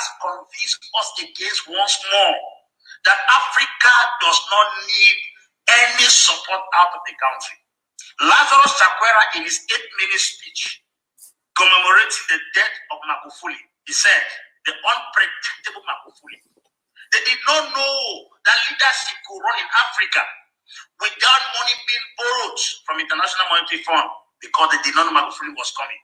has convinced us against once more that Africa does not need any support out of the country. Lazarus Chakwera, in his 8-minute speech commemorating the death of Magufuli, he said, the unpredictable Magufuli. They did not know that leadership could run in Africa without money being borrowed from International Monetary Fund, because they did not know Magufuli was coming.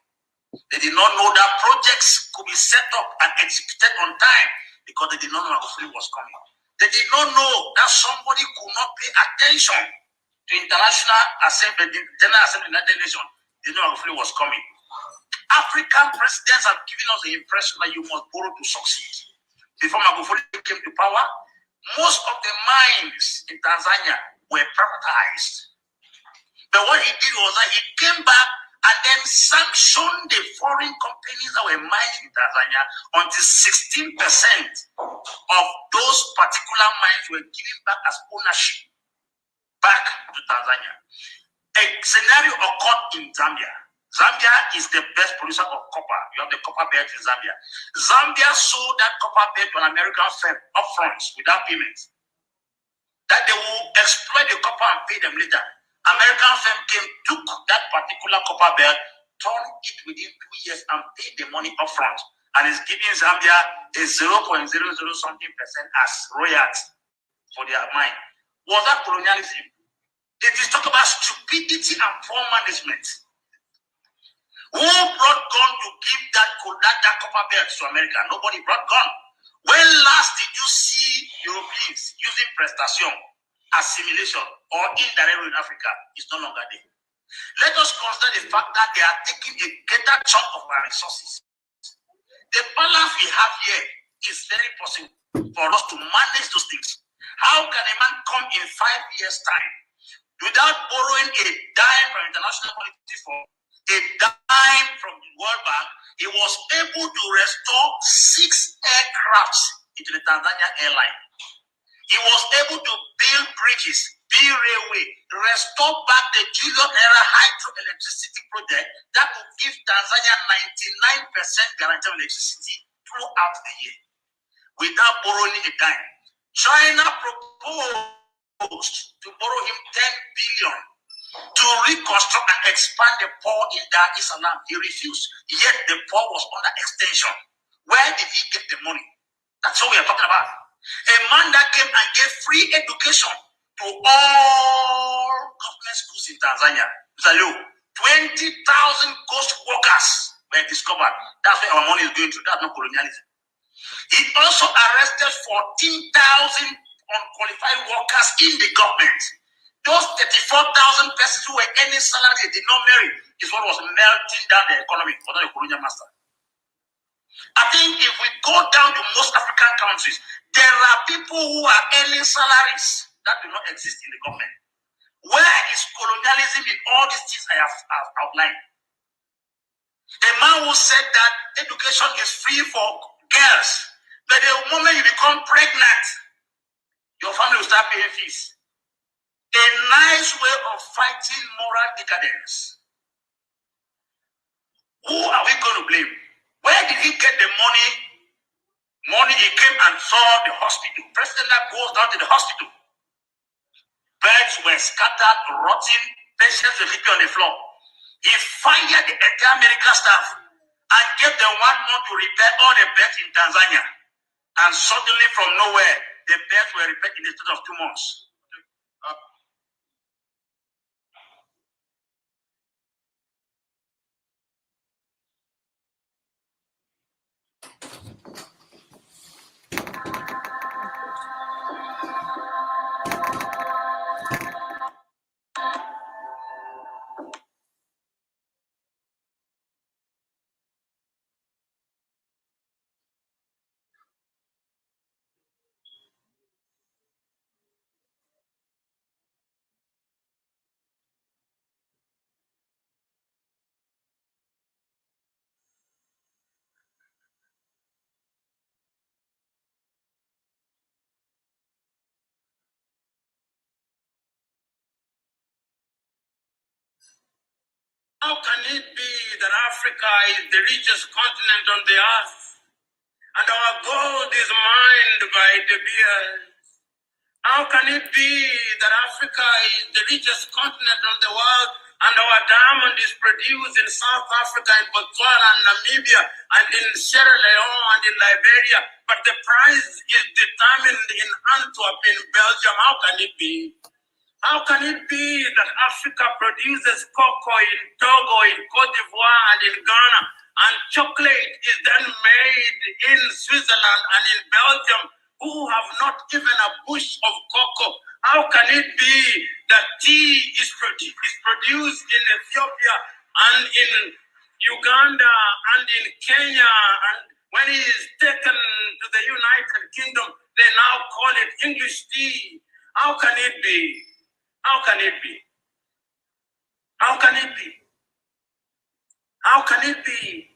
They did not know that projects could be set up and executed on time, because they did not know Magufuli was coming. They did not know that somebody could not pay attention to International Assembly, the General Assembly of the United Nations. They knew Magufuli was coming. African presidents have given us the impression that you must borrow to succeed. Before Magufuli came to power, most of the mines in Tanzania were privatized. But what he did was that he came back and then sanctioned the foreign companies that were mining in Tanzania until 16% of those particular mines were given back as ownership back to Tanzania. A scenario occurred in Zambia. Zambia is the best producer of copper. You have the copper belt in Zambia. Zambia sold that copper belt to an American firm upfront without payment. That they will exploit the copper and pay them later. American firm came, took that particular copper belt, turned it within 2 years and paid the money upfront, and is giving Zambia a 0.00 something percent as royalty for their mine. Was that colonialism? It is talk about stupidity and poor management. Who brought gun to give that copper belt to America? Nobody brought gun. When last did you see Europeans using prestation, assimilation, or indirect in Africa? It's no longer there. Let us consider the fact that they are taking a greater chunk of our resources. The balance we have here is very possible for us to manage those things. How can a man come in 5 years' time without borrowing a dime from International Monetary Fund, a dime from the World Bank? He was able to restore 6 aircrafts into the Tanzania airline. He was able to build bridges, build railway, restore back the Julius era hydroelectricity project that would give Tanzania 99% guarantee of electricity throughout the year without borrowing a dime. China proposed to borrow him 10 billion to reconstruct and expand the port in Dar es Salaam. He refused, yet the port was under extension. Where did he get the money? That's what we are talking about. A man that came and gave free education to all government schools in Tanzania. 20,000 ghost workers were discovered. That's where our money is going to. That's not colonialism. He also arrested 14,000 unqualified workers in the government. Those 34,000 persons who were earning salary they did not marry is what was melting down the economy for the colonial master. I think if we go down to most African countries, there are people who are earning salaries that do not exist in the government. Where is colonialism in all these things I have outlined? A man who said that education is free for girls, but the moment you become pregnant, your family will start paying fees. A nice way of fighting moral decadence. Who are we going to blame? Where did he get the money? Money he came and saw the hospital. President goes down to the hospital. Beds were scattered, rotting, patients were sleeping on the floor. He fired the entire medical staff and gave them 1 month to repair all the beds in Tanzania. And suddenly from nowhere, the beds were repaired in the space of 2 months. How can it be that Africa is the richest continent on the earth, and our gold is mined by De Beers. How can it be that Africa is the richest continent of the world and our diamond is produced in South Africa, in Botswana, and Namibia, and in Sierra Leone, and in Liberia, but the price is determined in Antwerp, in Belgium? How can it be? How can it be that Africa produces cocoa in Togo, in Cote d'Ivoire, and in Ghana, and chocolate is then made in Switzerland and in Belgium, who have not even a bush of cocoa? How can it be that tea is produced in Ethiopia and in Uganda and in Kenya, and when it is taken to the United Kingdom, they now call it English tea? How can it be? How can it be? How can it be? How can it be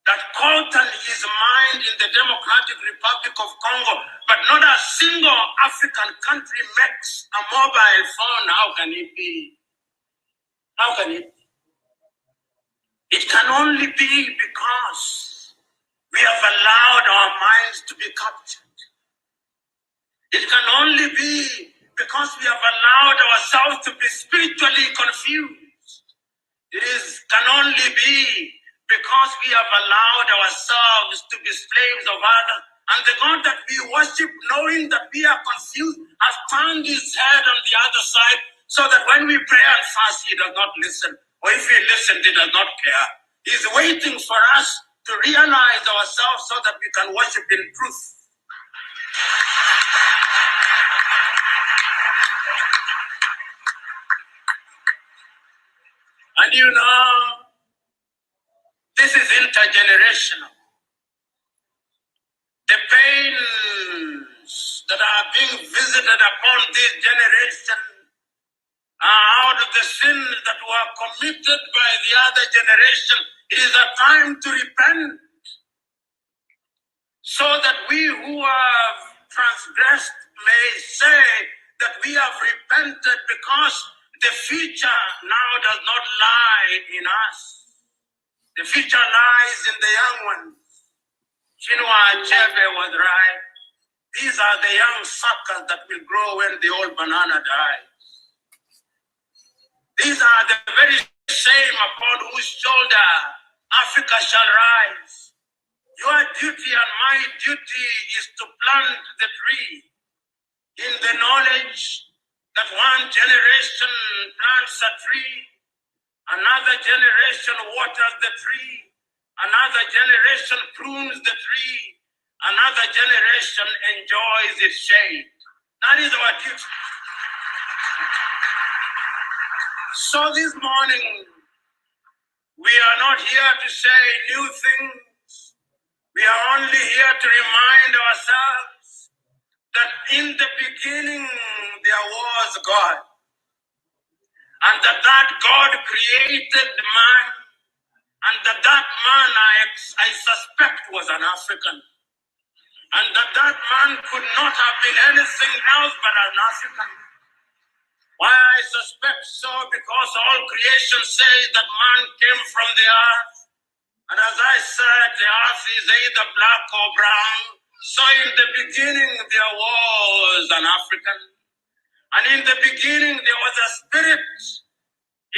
that coltan is mined in the Democratic Republic of Congo, but not a single African country makes a mobile phone? How can it be? How can it be? It can only be because we have allowed our minds to be captured. It can only be because we have allowed ourselves to be spiritually confused. It can only be because we have allowed ourselves to be slaves of others. And the God that we worship, knowing that we are confused, has turned his head on the other side, so that when we pray and fast, he does not listen. Or if he listens, he does not care. He's waiting for us to realize ourselves so that we can worship in truth. And you know, this is intergenerational. The pains that are being visited upon this generation are out of the sins that were committed by the other generation. It is a time to repent, so that we who have transgressed may say that we have repented, because the future now does not lie in us. The future lies in the young ones. Chinua Achebe was right. These are the young suckers that will grow when the old banana dies. These are the very same upon whose shoulder Africa shall rise. Your duty and my duty is to plant the tree in the knowledge that one generation plants a tree, another generation waters the tree, another generation prunes the tree, another generation enjoys its shade. That is our duty. So this morning, we are not here to say new things. We are only here to remind ourselves that in the beginning there was God, and that God created man, and that man I suspect was an African, and that man could not have been anything else but an African. Why I suspect so? Because all creation says that man came from the earth, and as I said, the earth is either black or brown. So in the beginning there was an African, and in the beginning there was a spirit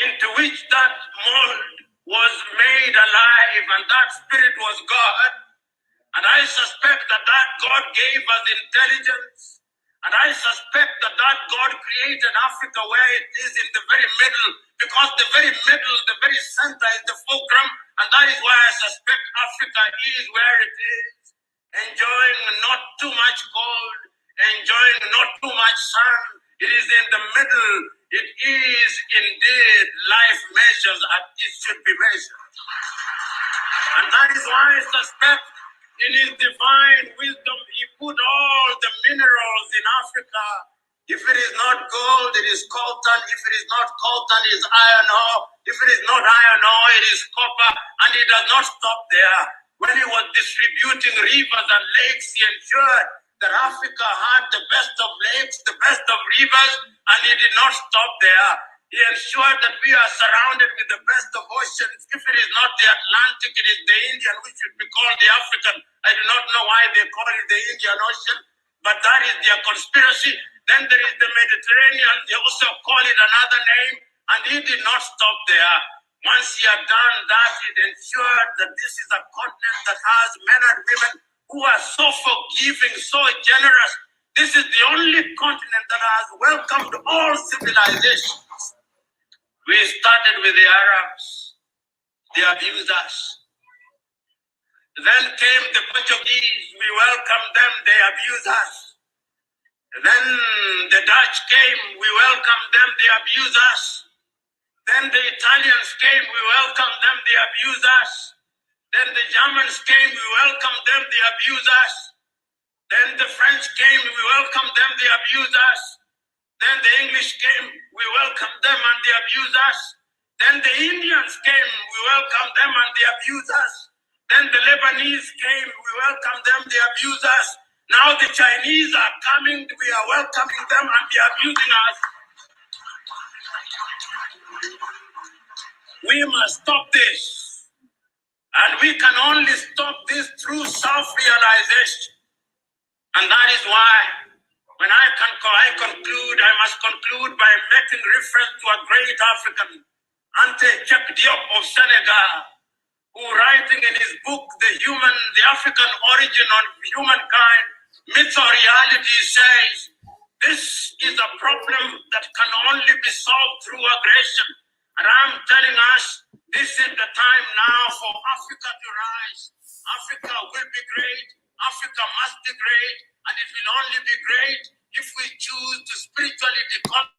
into which that mold was made alive, and that spirit was God. And I suspect that God gave us intelligence, and I suspect that God created Africa where it is in the very middle, because the very middle, the very center is the fulcrum, and that is why I suspect Africa is where it is, enjoying not too much cold, enjoying not too much sun. It is in the middle. It is indeed life measures as it should be measured. And that is why I suspect in his divine wisdom, he put all the minerals in Africa. If it is not gold, it is coltan. If it is not coltan, it is iron ore. If it is not iron ore, it is copper. And he does not stop there. When he was distributing rivers and lakes, he ensured that Africa had the best of lakes, the best of rivers, and he did not stop there. He ensured that we are surrounded with the best of oceans. If it is not the Atlantic, it is the Indian, which should be called the African. I do not know why they call it the Indian Ocean, but that is their conspiracy. Then there is the Mediterranean. They also call it another name, and he did not stop there. Once he had done that, it ensured that this is a continent that has men and women who are so forgiving, so generous. This is the only continent that has welcomed all civilizations. We started with the Arabs. They abused us. Then came the Portuguese. We welcomed them. They abused us. Then the Dutch came. We welcomed them. They abused us. Then the Italians came. We welcomed them. They abused us. Then the Germans came. We welcomed them. They abused us. Then the French came. We welcomed them. They abused us. Then the English came. We welcomed them and they abused us. Then the Indians came. We welcomed them and they abused us. Then the Lebanese came. We welcomed them. They abused us. Now the Chinese are coming. We are welcoming them and they are abusing us. We must stop this. And we can only stop this through self-realization. And that is why when I conclude, I must conclude by making reference to a great African, Ante Cheikh Diop of Senegal, who writing in his book, The African Origin of Humankind, Myth or Reality, says, this is a problem that can only be solved through aggression. And I'm telling us, this is the time now for Africa to rise. Africa will be great. Africa must be great. And it will only be great if we choose to spiritually decouple.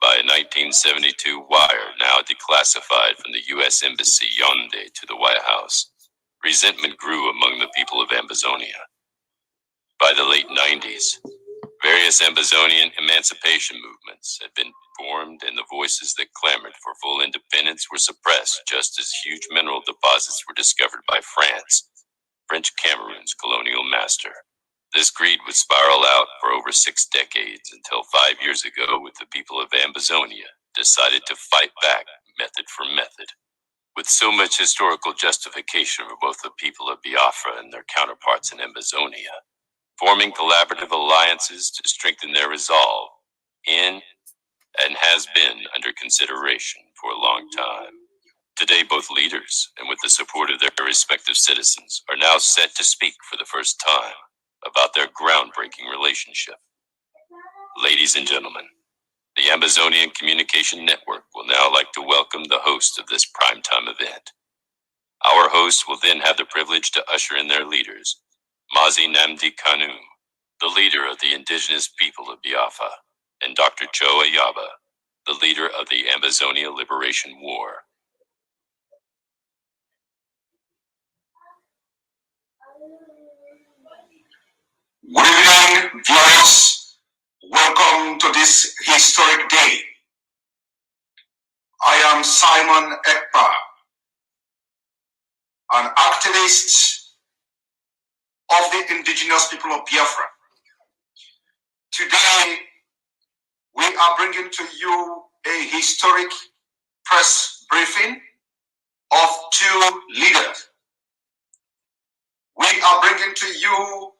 By a 1972 wire now declassified from the U.S. Embassy Yaoundé to the White House, resentment grew among the people of Ambazonia. By the late 90s, various Ambazonian emancipation movements had been formed and the voices that clamored for full independence were suppressed just as huge mineral deposits were discovered by France, French Cameroon's colonial master. This greed would spiral out for over 6 decades until 5 years ago with the people of Ambazonia decided to fight back method for method. With so much historical justification for both the people of Biafra and their counterparts in Ambazonia, forming collaborative alliances to strengthen their resolve in and has been under consideration for a long time. Today, both leaders, and with the support of their respective citizens, are now set to speak for the first time about their groundbreaking relationship. Ladies and gentlemen, the Ambazonian Communication Network will now like to welcome the host of this primetime event. Our hosts will then have the privilege to usher in their leaders, Mazi Nnamdi Kanu, the leader of the indigenous people of Biafra, and Dr. Cho Ayaba, the leader of the Ambazonia Liberation War. Good evening, viewers. Welcome to this historic day. I am Simon Ekpa, an activist of the indigenous people of Biafra. Today, we are bringing to you a historic press briefing of 2 leaders. We are bringing to you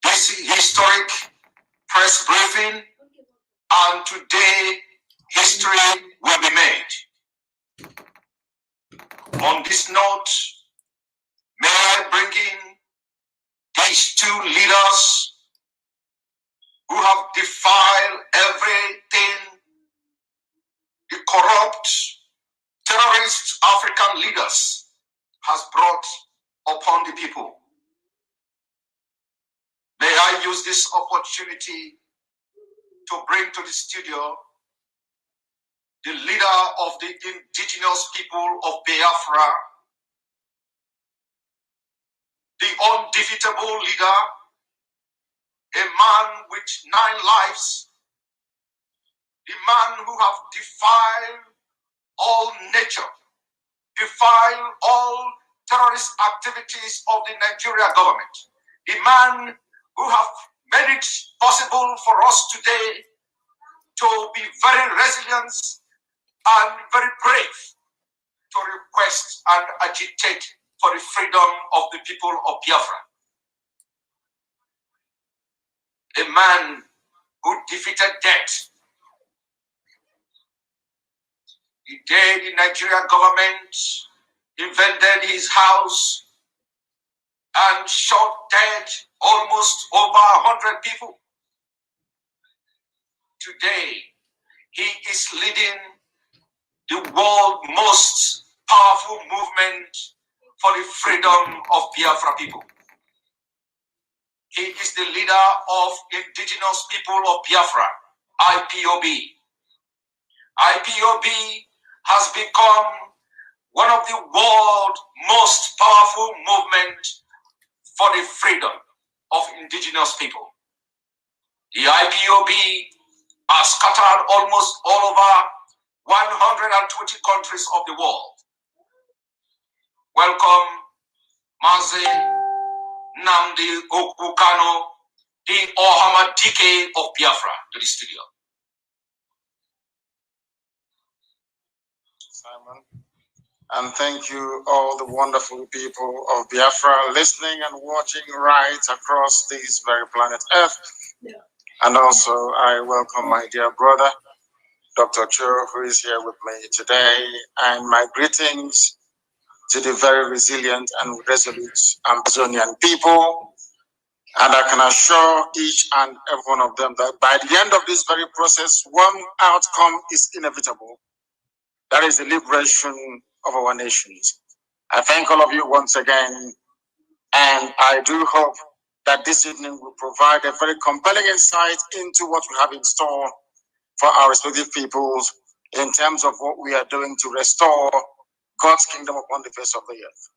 this historic press briefing, and today history will be made. On this note, may I bring in these 2 leaders who have defiled everything the corrupt, terrorist African leaders has brought upon the people. May I use this opportunity to bring to the studio the leader of the indigenous people of Biafra, the undefeatable leader, a man with 9 lives, the man who have defied all nature, defied all terrorist activities of the Nigeria government. The man who have made it possible for us today to be very resilient and very brave to request and agitate for the freedom of the people of Biafra. A man who defeated death. The day the Nigerian government invaded his house and shot dead almost over 100 people. Today, he is leading the world's most powerful movement for the freedom of Biafra people. He is the leader of indigenous people of Biafra, IPOB. IPOB has become one of the world's most powerful movements for the freedom of indigenous people. The IPOB are scattered almost all over 120 countries of the world. Welcome, Mazi, Nnamdi, Kanu, the Ohama DK of Biafra to the studio. Simon. And thank you, all the wonderful people of Biafra listening and watching right across this very planet Earth. Yeah. And also, I welcome my dear brother, Dr. Cho, who is here with me today, and my greetings to the very resilient and resolute Ambazonian people. And I can assure each and every one of them that by the end of this very process, one outcome is inevitable. That is the liberation of our nations. I thank all of you once again, and I do hope that this evening will provide a very compelling insight into what we have in store for our respective peoples in terms of what we are doing to restore God's kingdom upon the face of the earth.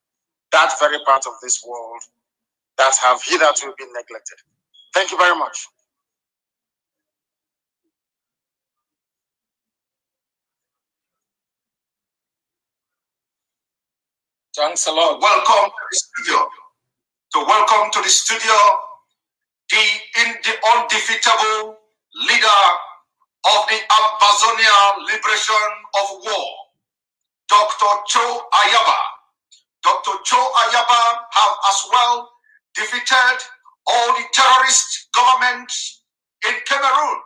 That very part of this world that have hitherto been neglected. Thank you very much. Thanks a lot. Welcome to the studio. Welcome to the studio, the undefeatable leader of the Ambazonia Liberation of War, Dr. Cho Ayaba. Dr. Cho Ayaba have as well defeated all the terrorist governments in Cameroon.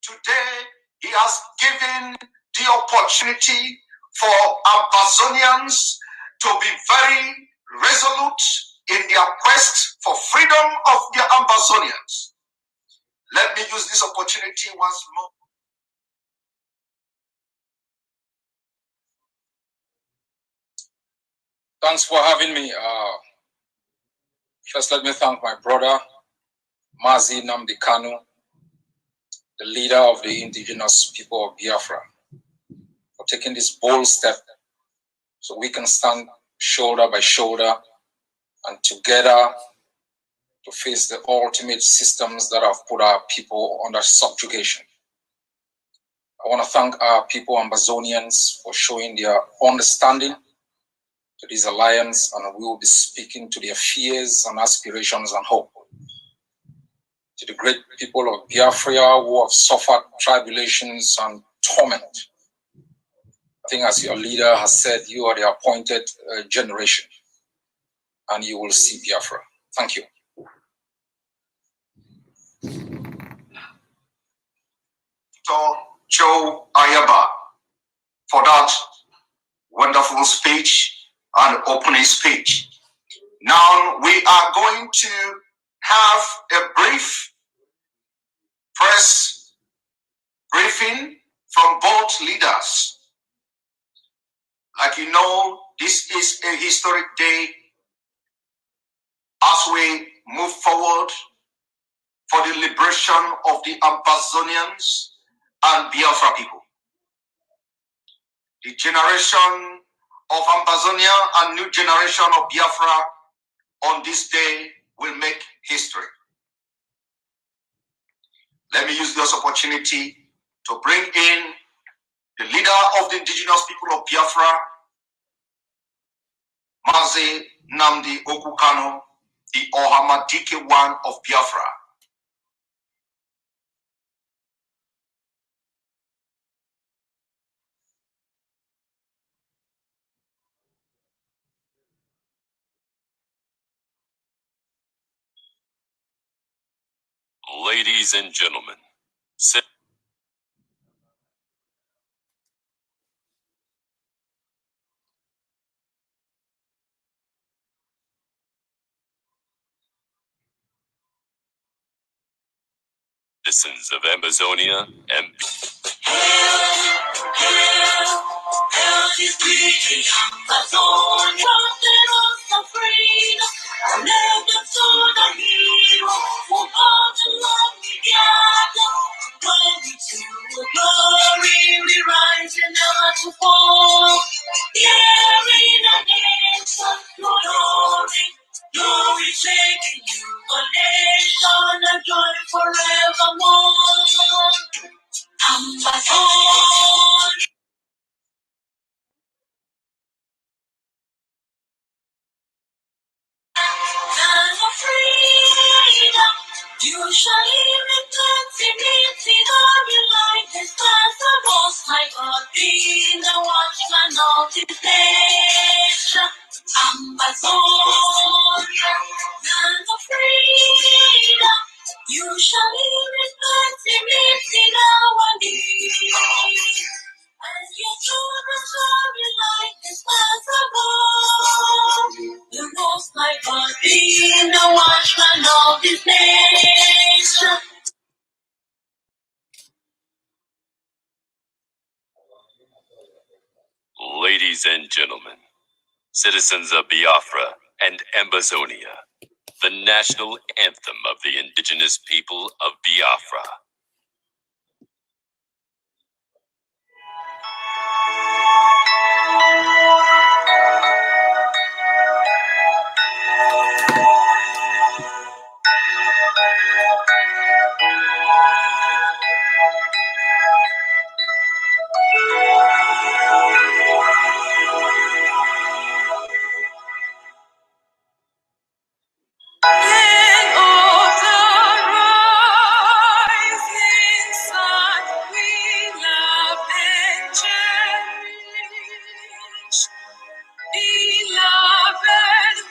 Today, he has given the opportunity for Ambazonians to be very resolute in their quest for freedom of their Ambazonians. Let me use this opportunity once more. Thanks for having me. First, let me thank my brother, Mazi Nnamdi Kanu, the leader of the indigenous people of Biafra, for taking this bold step so we can stand shoulder by shoulder and together to face the ultimate systems that have put our people under subjugation. I want to thank our people, Ambazonians, for showing their understanding to this alliance, and we will be speaking to their fears and aspirations and hope. To the great people of Biafra who have suffered tribulations and torment, I think as your leader has said, you are the appointed generation, and you will see Biafra. Thank you. To Cho Ayaba for that wonderful speech and opening speech. Now we are going to have a brief press briefing from both leaders. Like you know, this is a historic day as we move forward for the liberation of the Ambazonians and Biafra people. The generation of Ambazonia and new generation of Biafra on this day will make history. Let me use this opportunity to bring in the leader of the indigenous people of Biafra, Mazi Nnamdi Kanu, the Ohamadike one of Biafra. Ladies and gentlemen, citizens of Ambazonia and Glory taking you, a nation of joy forevermore. Ambazonia. Land of freedom, you shall live in plenty, glory like the stars of Most High God, being the watchman of this nation. Ambazonia, land of freedom, you shall live in plenty, now and then. And your children shall be like the stars above. The Most High God being the watchman of this nation. ladies and gentlemen, citizens of Biafra and Ambazonia, the national anthem of the indigenous people of Biafra. Beloved homeland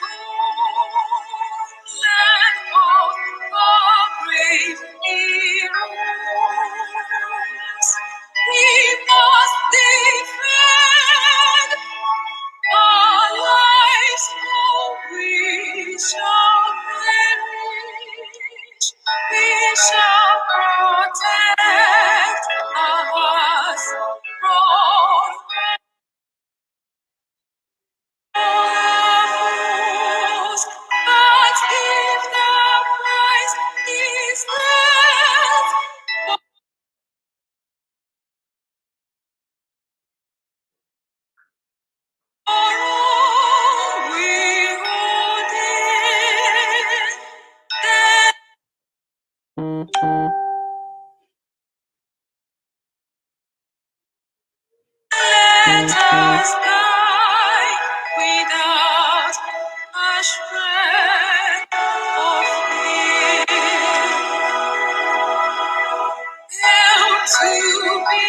of our brave heroes, we must defend our lives, for we shall perish. We shall protect us from but if the price is death, for all we hold in, then let us die without a shred of fear. Help to be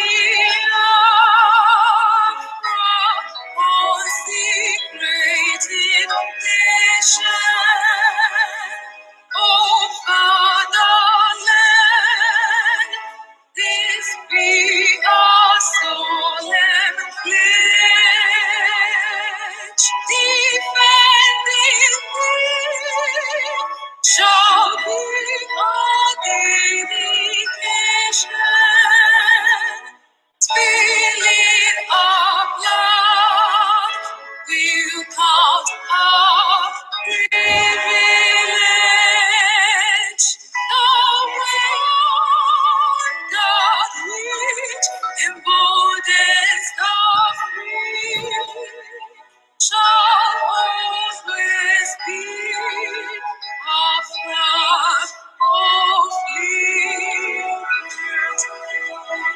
consecrated nation. Oh, Fatherland, this be our solemn pledge. Defending thee shall be our dedication. Spilling our blood will count our privilege. The wonder which embodies the free shall always be our flag of liberty.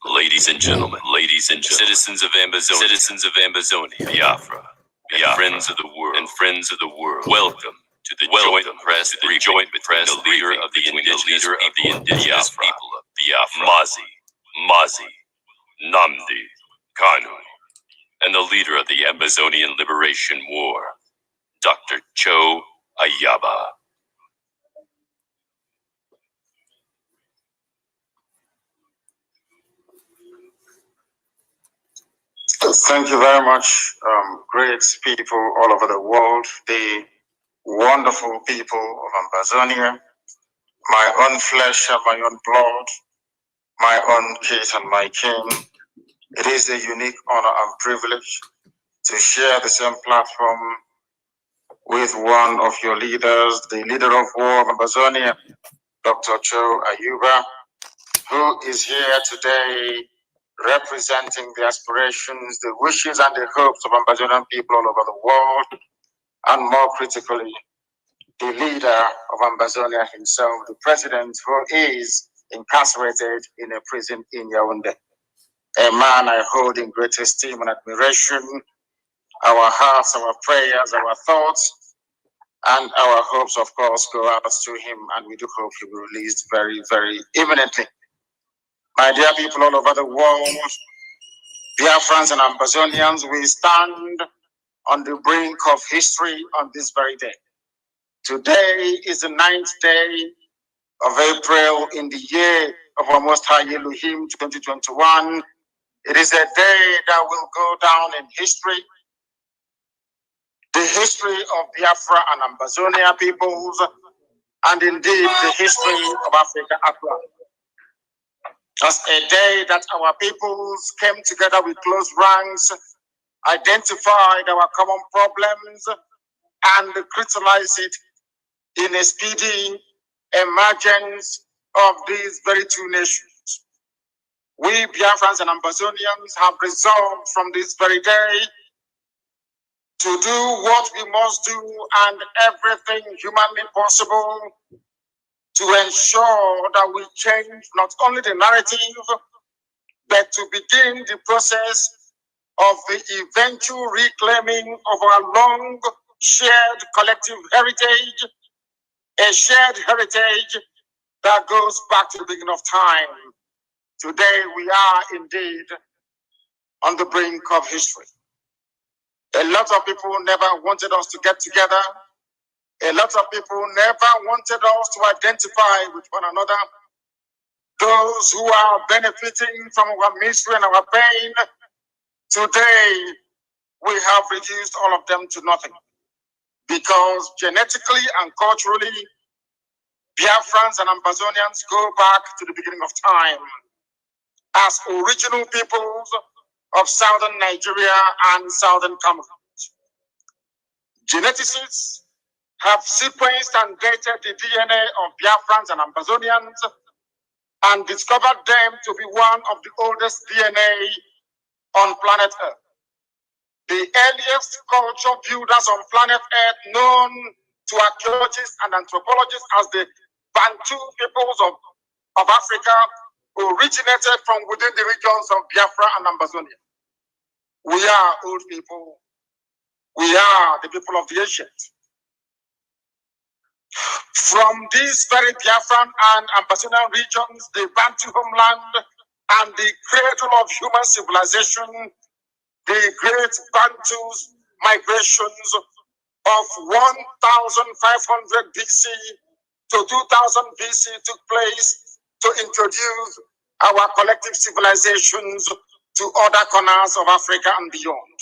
Ladies and gentlemen, ladies and gentlemen, citizens of Ambazonia, Biafra, and friends of the world, welcome to the joint press briefing between the leader of the indigenous people of Biafra, Mazi, Nnamdi, Kanu, and the leader of the Ambazonian Liberation War, Dr. Cho Ayaba. Thank you very much, great people all over the world, the wonderful people of Ambazonia, my own flesh and my own blood, my own kith and my kin. It is a unique honor and privilege to share the same platform with one of your leaders, the leader of war of Ambazonia, Dr. Cho Ayuba, who is here today representing the aspirations, the wishes, and the hopes of Ambazonian people all over the world, and more critically, the leader of Ambazonia himself, the president, who is incarcerated in a prison in Yaoundé. A man I hold in great esteem and admiration. Our hearts, our prayers, our thoughts, and our hopes, of course, go out to him, and we do hope he will be released very, very imminently. My dear people all over the world, Biafrans and Ambazonians, we stand on the brink of history on this very day. Today is the 9th day of April in the year of our Most High Elohim 2021. It is a day that will go down in history, the history of Biafra and Ambazonia peoples, and indeed the history of Africa at large. As a day that our peoples came together with close ranks, identified our common problems, and crystallized it in a speedy emergence of these very two nations. We Biafrans and Ambazonians have resolved from this very day to do what we must do and everything humanly possible to ensure that we change not only the narrative, but to begin the process of the eventual reclaiming of our long shared collective heritage, a shared heritage that goes back to the beginning of time. Today we are indeed on the brink of history. A lot of people never wanted us to get together. A lot of people never wanted us to identify with one another. Those who are benefiting from our misery and our pain, today we have reduced all of them to nothing. Because genetically and culturally, Biafrans and Ambazonians go back to the beginning of time as original peoples of southern Nigeria and southern Cameroon. Geneticists have sequenced and dated the DNA of Biafrans and Ambazonians and discovered them to be one of the oldest DNA on planet Earth. The earliest culture builders on planet Earth, known to archaeologists and anthropologists as the Bantu peoples of Africa, originated from within the regions of Biafra and Ambazonia. We are old people. We are the people of the ancient. From these very Biafran and Ambazonian regions, the Bantu homeland and the cradle of human civilization, the great Bantu's migrations of 1500 BC to 2000 BC took place to introduce our collective civilizations to other corners of Africa and beyond.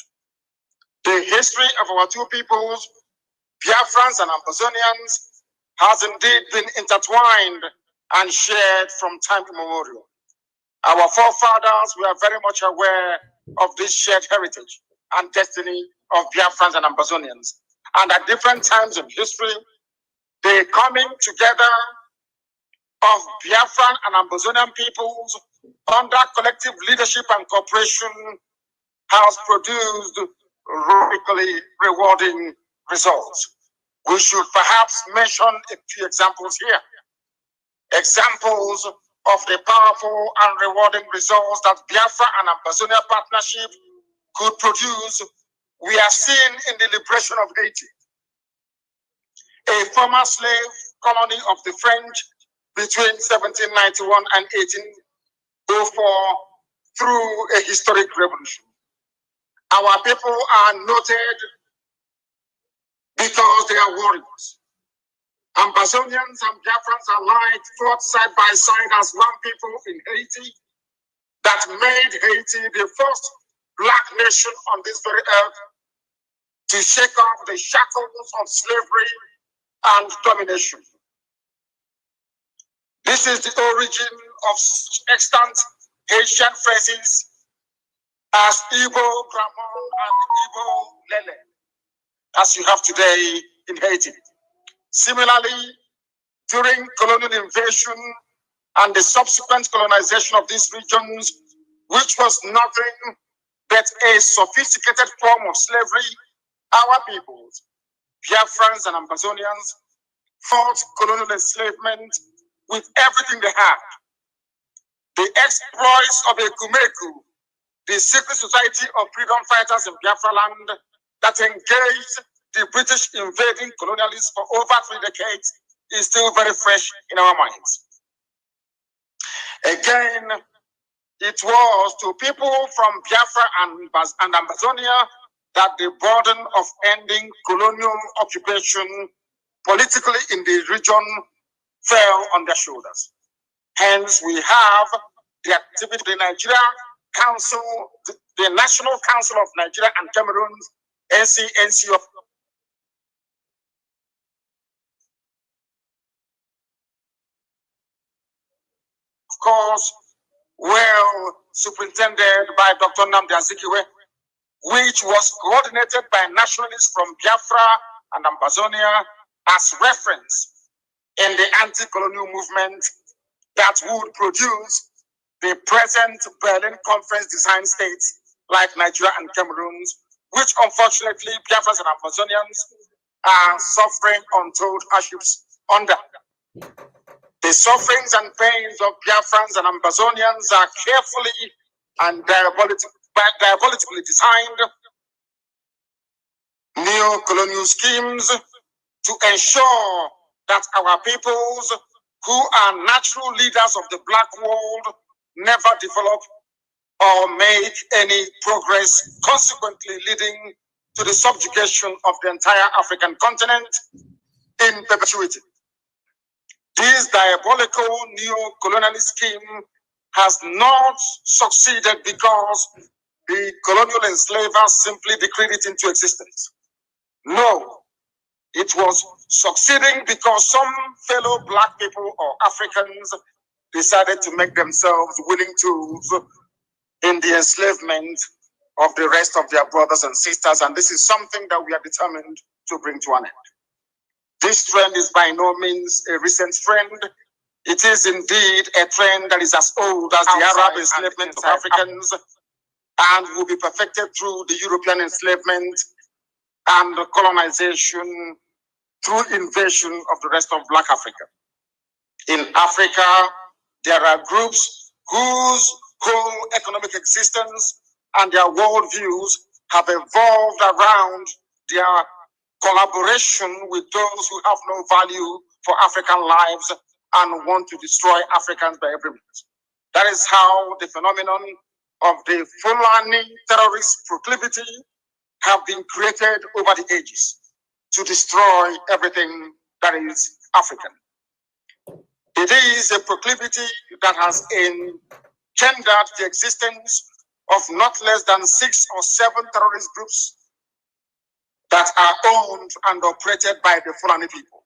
The history of our two peoples, Biafrans and Ambazonians, has indeed been intertwined and shared from time immemorial. Our forefathers were very much aware of this shared heritage and destiny of Biafrans and Ambazonians. And at different times in history, the coming together of Biafran and Ambazonian peoples under collective leadership and cooperation has produced radically rewarding results. We should perhaps mention a few examples here. Examples of the powerful and rewarding results that Biafra and Ambazonia partnership could produce, we are seeing in the liberation of Haiti, a former slave colony of the French between 1791 and 1804 through a historic revolution. Our people are noted because they are warriors. Ambazonians and Biafrans alike fought side by side as one people in Haiti that made Haiti the first black nation on this very earth to shake off the shackles of slavery and domination. This is the origin of extant Haitian phrases as Igbo Gramon and Igbo Lele, as you have today in Haiti. Similarly, during colonial invasion and the subsequent colonization of these regions, which was nothing but a sophisticated form of slavery, our peoples, Biafrans and Ambazonians, fought colonial enslavement with everything they had. The exploits of a Kumeku, the secret society of freedom fighters in Biafra land that engaged the British invading colonialists for over 3 decades, is still very fresh in our minds. Again, it was to people from Biafra and Ambazonia that the burden of ending colonial occupation politically in the region fell on their shoulders. Hence, we have the activity of the Nigeria Council, the National Council of Nigeria and Cameroon, NCNC of course, well superintended by Dr. Nnamdi, which was coordinated by nationalists from Biafra and Ambazonia as reference in the anti-colonial movement that would produce the present Berlin Conference design states like Nigeria and Cameroon, which unfortunately Biafrans and Ambazonians are suffering untold hardships under. The sufferings and pains of Biafrans and Ambazonians are carefully and diabolically designed neo-colonial schemes to ensure that our peoples, who are natural leaders of the black world, never develop or make any progress, consequently leading to the subjugation of the entire African continent in perpetuity. This diabolical neo-colonialist scheme has not succeeded because the colonial enslavers simply decreed it into existence. No, it was succeeding because some fellow black people or Africans decided to make themselves willing tools in the enslavement of the rest of their brothers and sisters, and this is something that we are determined to bring to an end. This trend is by no means a recent trend. It is indeed a trend that is as old as the Arab enslavement of Africans and will be perfected through the European enslavement and the colonization through invasion of the rest of Black Africa. In Africa, there are groups whose whole economic existence and their worldviews have evolved around their collaboration with those who have no value for African lives and want to destroy Africans by every means. That is how the phenomenon of the Fulani terrorist proclivity have been created over the ages to destroy everything that is African. It is a proclivity that has engendered the existence of not less than 6 or 7 terrorist groups that are owned and operated by the Fulani people,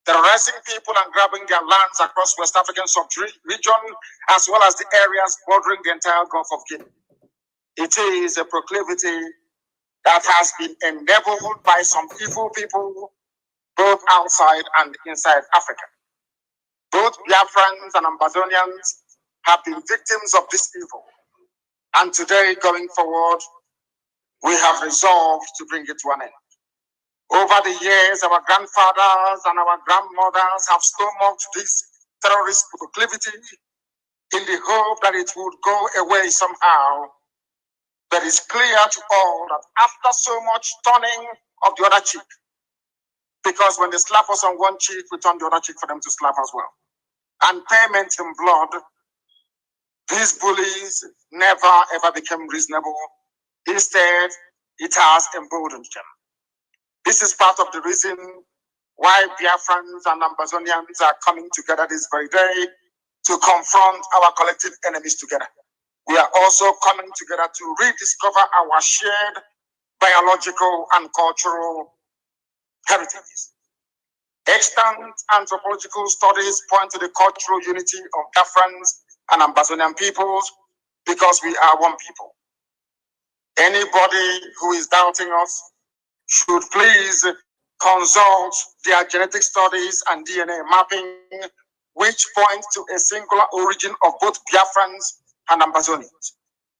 terrorizing people and grabbing their lands across West African sub-region, as well as the areas bordering the entire Gulf of Guinea. It is a proclivity that has been enabled by some evil people, both outside and inside Africa. Both Biafrans and Ambazonians have been victims of this evil. And today, going forward, we have resolved to bring it to an end. Over the years, our grandfathers and our grandmothers have stomached this terrorist proclivity in the hope that it would go away somehow. But it's clear to all that after so much turning of the other cheek, because when they slap us on one cheek, we turn the other cheek for them to slap as well, and payment in blood, these bullies never ever became reasonable. Instead, it has emboldened them. This is part of the reason why Biafrans and Ambazonians are coming together this very day to confront our collective enemies together. We are also coming together to rediscover our shared biological and cultural heritages. Extant anthropological studies point to the cultural unity of Biafrans and Ambazonian peoples because we are one people. Anybody who is doubting us should please consult their genetic studies and DNA mapping, which point to a singular origin of both Biafrans and Ambazonians.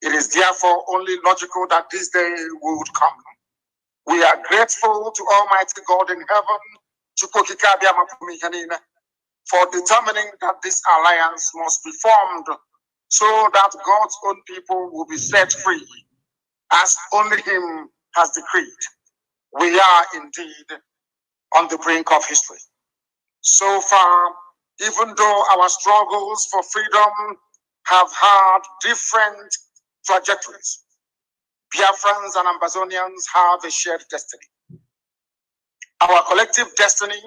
It is therefore only logical that this day would come. We are grateful to Almighty God in heaven for determining that this alliance must be formed so that God's own people will be set free, as only Him has decreed. We are indeed on the brink of history. So far, even though our struggles for freedom have had different trajectories, Biafrans and Ambazonians have a shared destiny. Our collective destiny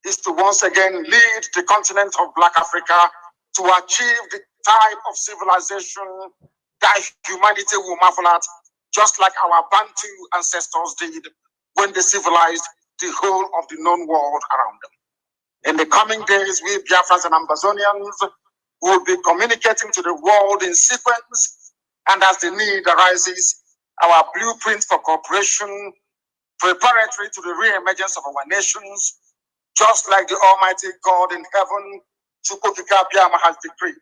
is to once again lead the continent of Black Africa to achieve the type of civilization that humanity will marvel at, just like our Bantu ancestors did when they civilized the whole of the known world around them. In the coming days, we Biafrans and Ambazonians will be communicating to the world in sequence, and as the need arises, our blueprint for cooperation preparatory to the re-emergence of our nations, just like the Almighty God in heaven, Chukwukika Biama, has decreed.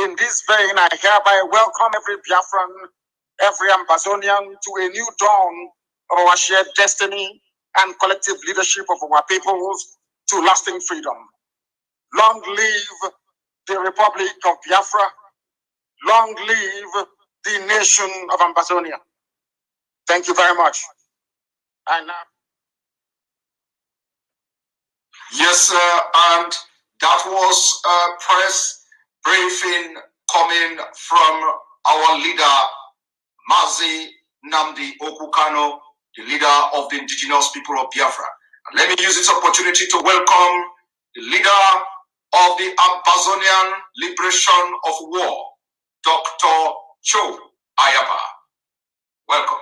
In this vein, I hereby welcome every Biafran, every Ambazonian to a new dawn of our shared destiny and collective leadership of our peoples to lasting freedom. Long live the Republic of Biafra. Long live the nation of Ambazonia. Thank you very much. And now. Yes, sir, and that was a press briefing coming from our leader, Mazi Nnamdi Kanu, the leader of the indigenous people of Biafra. And let me use this opportunity to welcome the leader of the Ambazonian Liberation of War, Dr. Cho Ayaba. Welcome.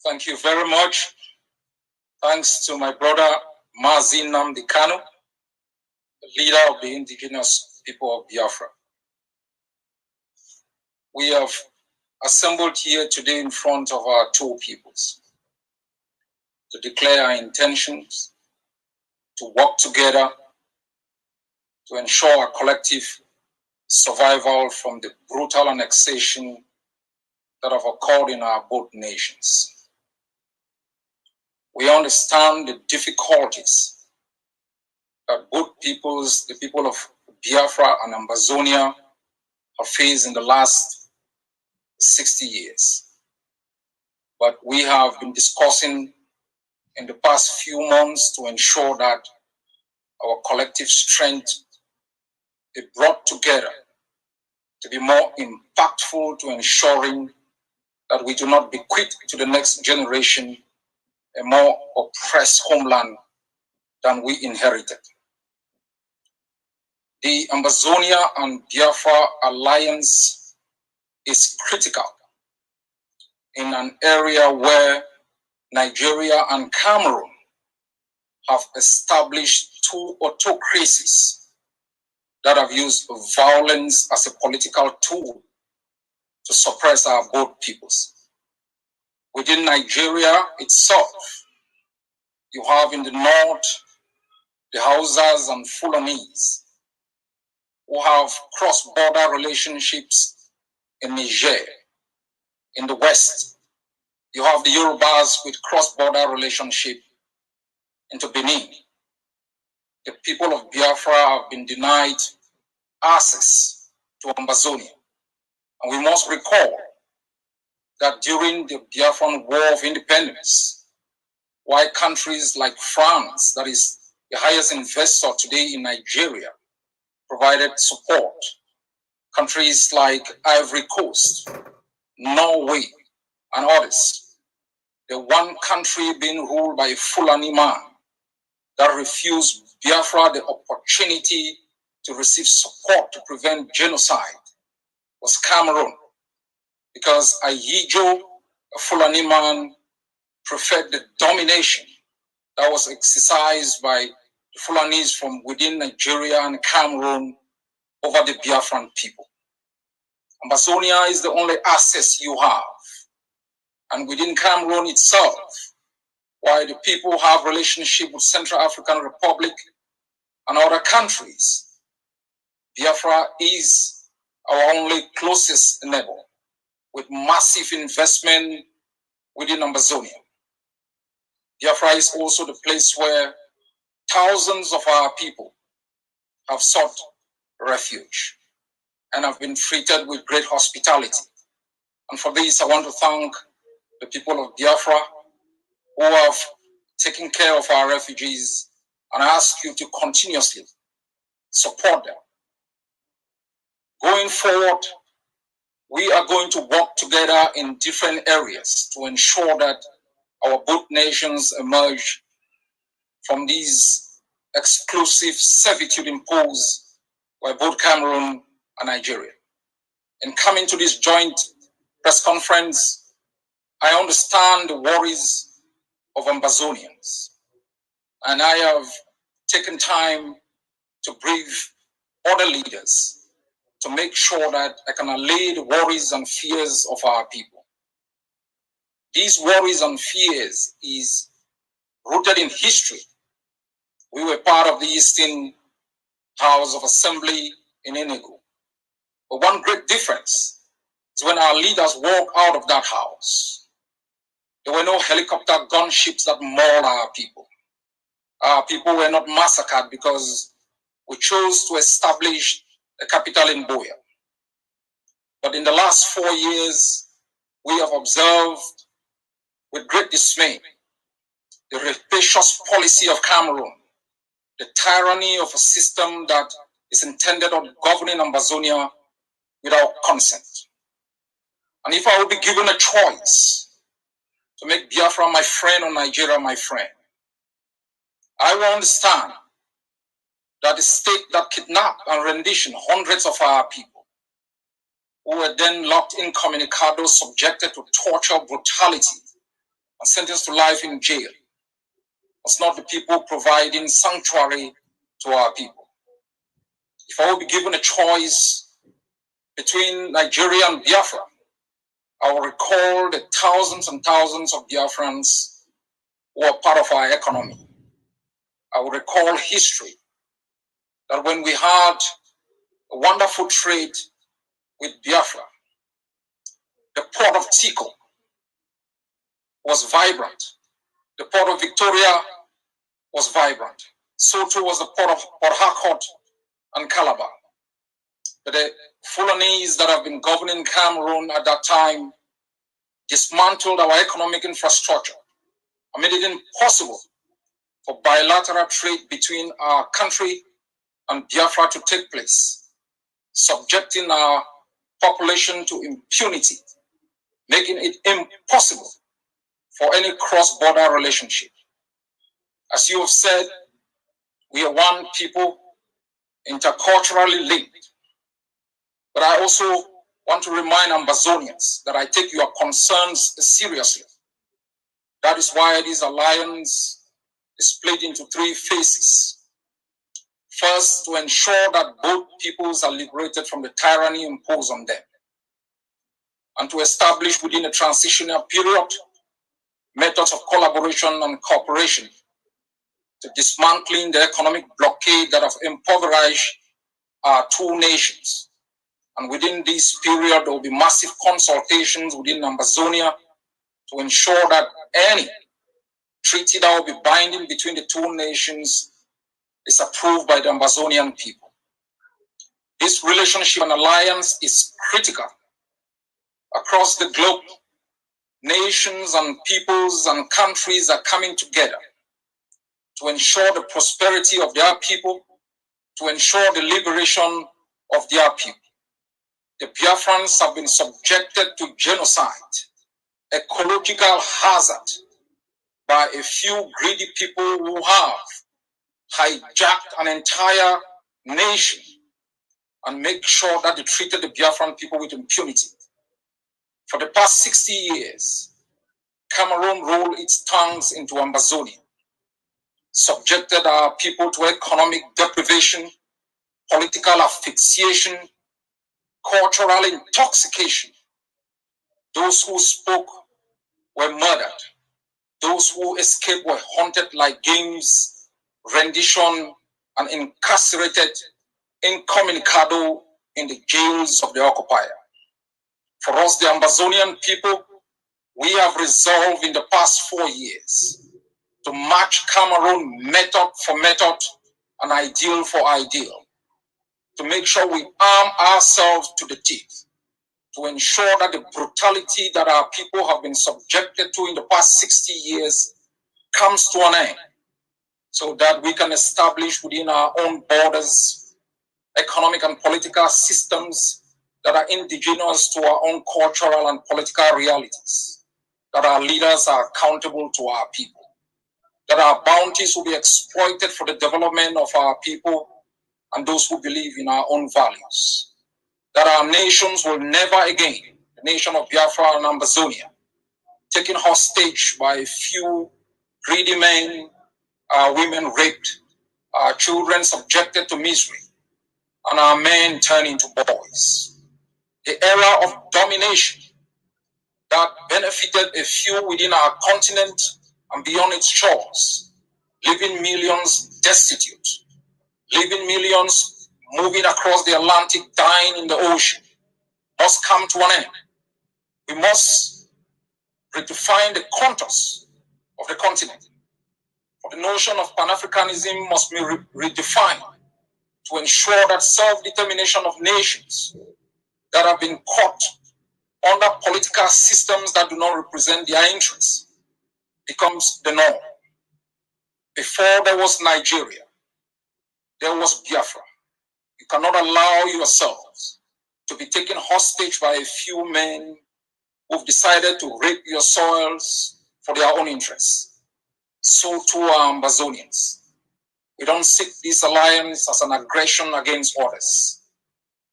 Thank you very much. Thanks to my brother Mazi Nnamdi Kanu, the leader of the indigenous people of Biafra. We have assembled here today in front of our two peoples to declare our intentions to work together to ensure our collective survival from the brutal annexation that have occurred in our both nations. We understand the difficulties that both peoples, the people of Biafra and Ambazonia, have faced in the last 60 years. But we have been discussing in the past few months to ensure that our collective strength is brought together to be more impactful to ensuring that we do not bequeath to the next generation a more oppressed homeland than we inherited. The Ambazonia and Biafra alliance is critical in an area where Nigeria and Cameroon have established two autocracies that have used violence as a political tool to suppress our both peoples. Within Nigeria itself, you have in the north the Hausas and Fulanis who have cross-border relationships in Niger. In the west, you have the Yorubas with cross-border relationship into Benin. The people of Biafra have been denied access to Ambazonia. And we must recall that during the Biafran War of Independence, while countries like France, that is the highest investor today in Nigeria, provided support, countries like Ivory Coast, Norway, and others, the one country being ruled by a Fulani man that refused Biafra the opportunity to receive support to prevent genocide was Cameroon, because Ayijo, a Fulani man, preferred the domination that was exercised by the Fulanis from within Nigeria and Cameroon over the Biafran people. Ambazonia is the only access you have. And within Cameroon itself, while the people have relationship with Central African Republic and other countries, Biafra is our only closest neighbor with massive investment within Ambazonia. Biafra is also the place where thousands of our people have sought refuge and have been treated with great hospitality. And for this, I want to thank the people of Biafra who have taken care of our refugees, and I ask you to continuously support them. Going forward, we are going to work together in different areas to ensure that our both nations emerge from these exclusive servitude imposed by both Cameroon and Nigeria. In coming to this joint press conference, I understand the worries of Ambazonians, and I have taken time to brief other leaders to make sure that I can allay the worries and fears of our people. These worries and fears is rooted in history. We were part of the Eastern House of Assembly in Enugu. But one great difference is when our leaders walked out of that house, there were no helicopter gunships that mauled our people. Our people were not massacred because we chose to establish a capital in Buea. But in the last 4 years, we have observed with great dismay the rapacious policy of Cameroon, the tyranny of a system that is intended on governing Ambazonia without consent. And if I would be given a choice to make Biafra my friend or Nigeria my friend, I will understand that the state that kidnapped and renditioned hundreds of our people, who were then locked incommunicado, subjected to torture, brutality, and sentenced to life in jail, was not the people providing sanctuary to our people. If I would be given a choice between Nigeria and Biafra, I will recall the thousands and thousands of Biafrans who are part of our economy. I will recall history, that when we had a wonderful trade with Biafra, the port of Tico was vibrant. The port of Victoria was vibrant. So too was the port of Port Harcourt and Calabar. But the Fulanese that have been governing Cameroon at that time dismantled our economic infrastructure and made it impossible for bilateral trade between our country and Biafra to take place, subjecting our population to impunity, making it impossible for any cross-border relationship. As you have said, we are one people, interculturally linked. But I also want to remind Ambazonians that I take your concerns seriously. That is why this alliance is split into 3 phases. First, to ensure that both peoples are liberated from the tyranny imposed on them, and to establish within a transitional period methods of collaboration and cooperation to dismantling the economic blockade that have impoverished our 2 nations. And within this period, there will be massive consultations within Ambazonia to ensure that any treaty that will be binding between the 2 nations is approved by the Ambazonian people. This relationship and alliance is critical. Across the globe, nations and peoples and countries are coming together to ensure the prosperity of their people, to ensure the liberation of their people. The Biafrans have been subjected to genocide, ecological hazard, by a few greedy people who have hijacked an entire nation and make sure that they treated the Biafran people with impunity. For the past 60 years, Cameroon rolled its tongues into Ambazonia, subjected our people to economic deprivation, political asphyxiation, cultural intoxication. Those who spoke were murdered. Those who escaped were hunted like games, rendition, and incarcerated incommunicado in the jails of the occupier. For us, the Ambazonian people, we have resolved in the past 4 years to match Cameroon method for method and ideal for ideal, to make sure we arm ourselves to the teeth, to ensure that the brutality that our people have been subjected to in the past 60 years comes to an end, so that we can establish within our own borders economic and political systems that are indigenous to our own cultural and political realities, that our leaders are accountable to our people, that our bounties will be exploited for the development of our people and those who believe in our own values, that our nations will never again, the nation of Biafra and Ambazonia, taken hostage by a few greedy men, our women raped, our children subjected to misery, and our men turned into boys. The era of domination that benefited a few within our continent and beyond its shores, leaving millions destitute, leaving millions moving across the Atlantic, dying in the ocean, must come to an end. We must redefine the contours of the continent. For the notion of Pan-Africanism must be redefined to ensure that self-determination of nations that have been caught under political systems that do not represent their interests becomes the norm. Before there was Nigeria, there was Biafra. You cannot allow yourselves to be taken hostage by a few men who've decided to rape your soils for their own interests. So too are Ambazonians. We don't seek this alliance as an aggression against others.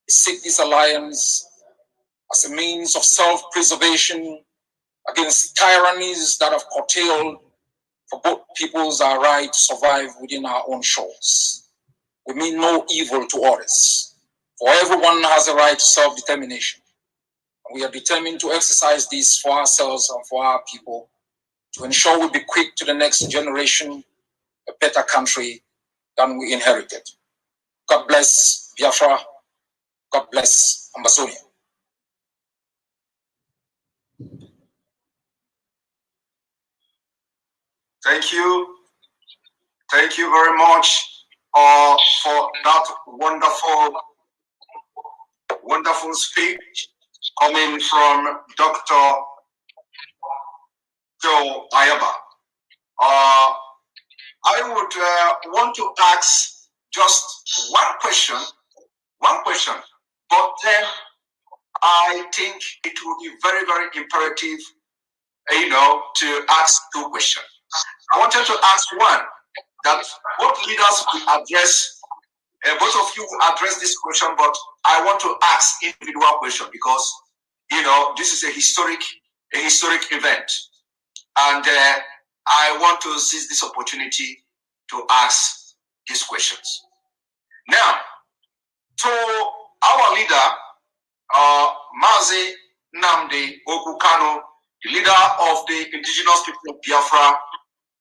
We seek this alliance as a means of self-preservation against tyrannies that have curtailed for both peoples our right to survive within our own shores. We mean no evil to others, for everyone has a right to self-determination. We are determined to exercise this for ourselves and for our people to ensure we bequeath to the next generation a better country than we inherited. God bless Biafra. God bless Ambazonia. Thank you. Thank you very much for that wonderful speech coming from Dr. Joe Ayaba. I would want to ask just one question, but then I think it would be very, very imperative, to ask two questions. I wanted to ask one, that both leaders will address, both of you will address this question, but I want to ask individual question because, this is a historic event. And I want to seize this opportunity to ask these questions. Now, to our leader, Mazi Nnamdi Kanu, the leader of the indigenous people of Biafra,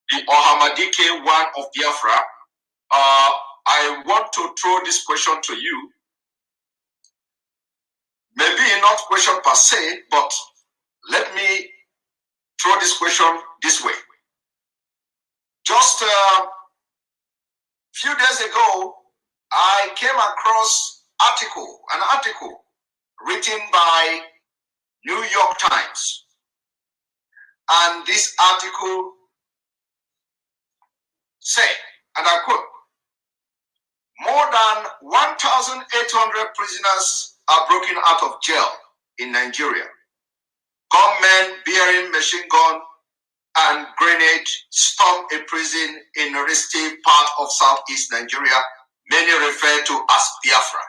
the Ohamadike one of Biafra, I want to throw this question to you. Maybe not question per se, but let me throw this question this way. Just few days ago, I came across an article written by New York Times. And this article said, and I quote, more than 1,800 prisoners are broken out of jail in Nigeria. Gunmen bearing machine gun and grenade stormed a prison in a risky part of southeast Nigeria. Many refer to as Biafra.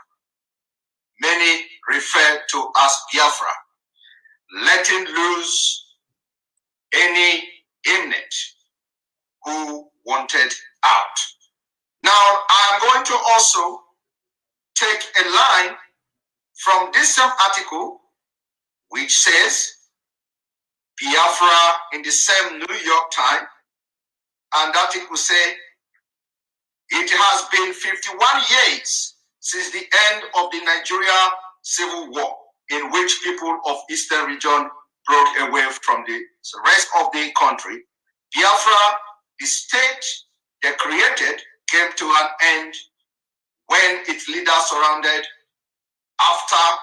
Many refer to as Biafra, letting loose any inmate who wanted out. Now, I'm going to also take a line from this same article, which says Biafra in the same New York Times, and that article say it has been 51 years since the end of the Nigeria Civil War, in which people of Eastern region broke away from the rest of the country. Biafra, the state they created, came to an end when its leaders surrendered after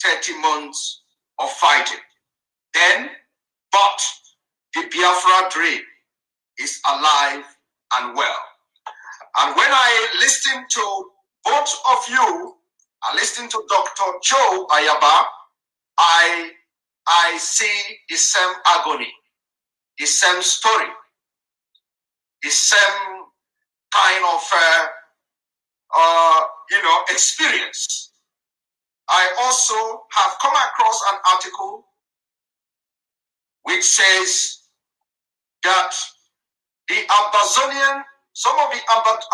30 months of fighting. Then, but the Biafra dream is alive and well. And when I listen to both of you, I listen to Dr. Joe Ayaba, I see the same agony, the same story, the same kind of experience. I also have come across an article which says that the Ambazonian, some of the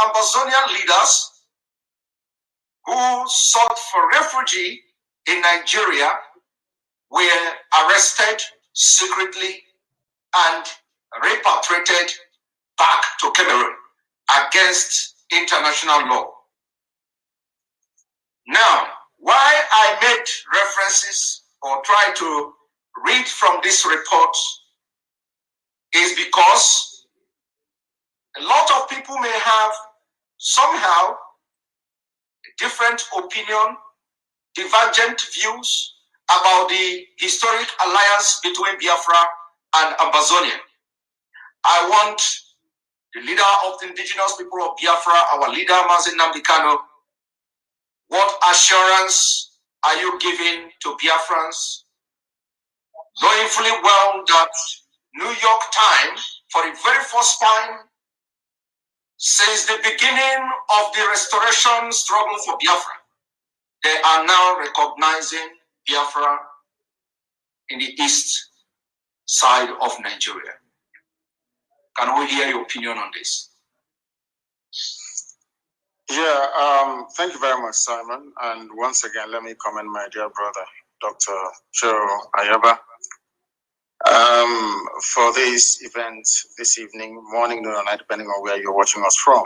Ambazonian leaders who sought for refuge in Nigeria were arrested secretly and repatriated back to Cameroon against international law. Now, why I made references or try to read from this report is because a lot of people may have somehow a different opinion, divergent views about the historic alliance between Biafra and Ambazonia. I want the leader of the indigenous people of Biafra, our leader Mazi Nnamdi Kanu, what assurance are you giving to Biafrans, knowing fully well that New York Times, for the very first time since the beginning of the restoration struggle for Biafra, they are now recognizing Biafra in the east side of Nigeria? Can we hear your opinion on this? Yeah, thank you very much, Simon. And once again, let me commend my dear brother, Dr. Joe Ayaba, for this event this evening, morning, noon, or night, depending on where you're watching us from.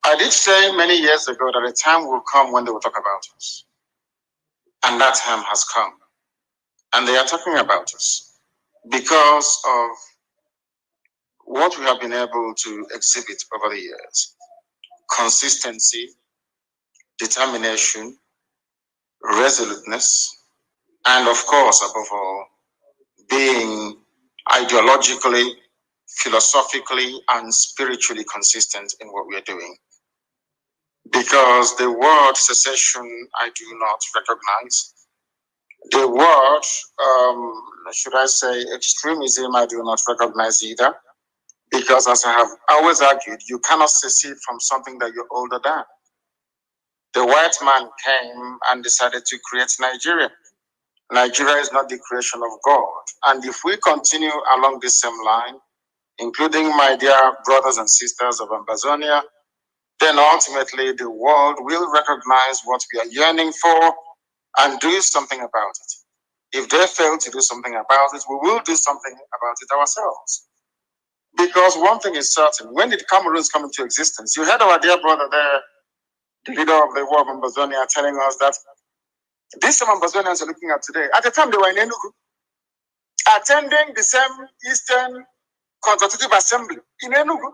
I did say many years ago that a time will come when they will talk about us. And that time has come. And they are talking about us because of what we have been able to exhibit over the years. Consistency, determination, resoluteness, and of course, above all, being ideologically, philosophically, and spiritually consistent in what we are doing. Because the word secession, I do not recognize. The word, should I say, extremism, I do not recognize either. Because as I have always argued, you cannot secede from something that you're older than. The white man came and decided to create Nigeria. Nigeria is not the creation of God. And if we continue along this same line, including my dear brothers and sisters of Ambazonia, then ultimately the world will recognize what we are yearning for and do something about it. If they fail to do something about it, we will do something about it ourselves. Because one thing is certain, when did Cameroons come into existence? You heard our dear brother there, the leader of the war of Ambazonia, telling us that these same Ambazonians are looking at today. At the time they were in Enugu, attending the same Eastern Consultative Assembly in Enugu.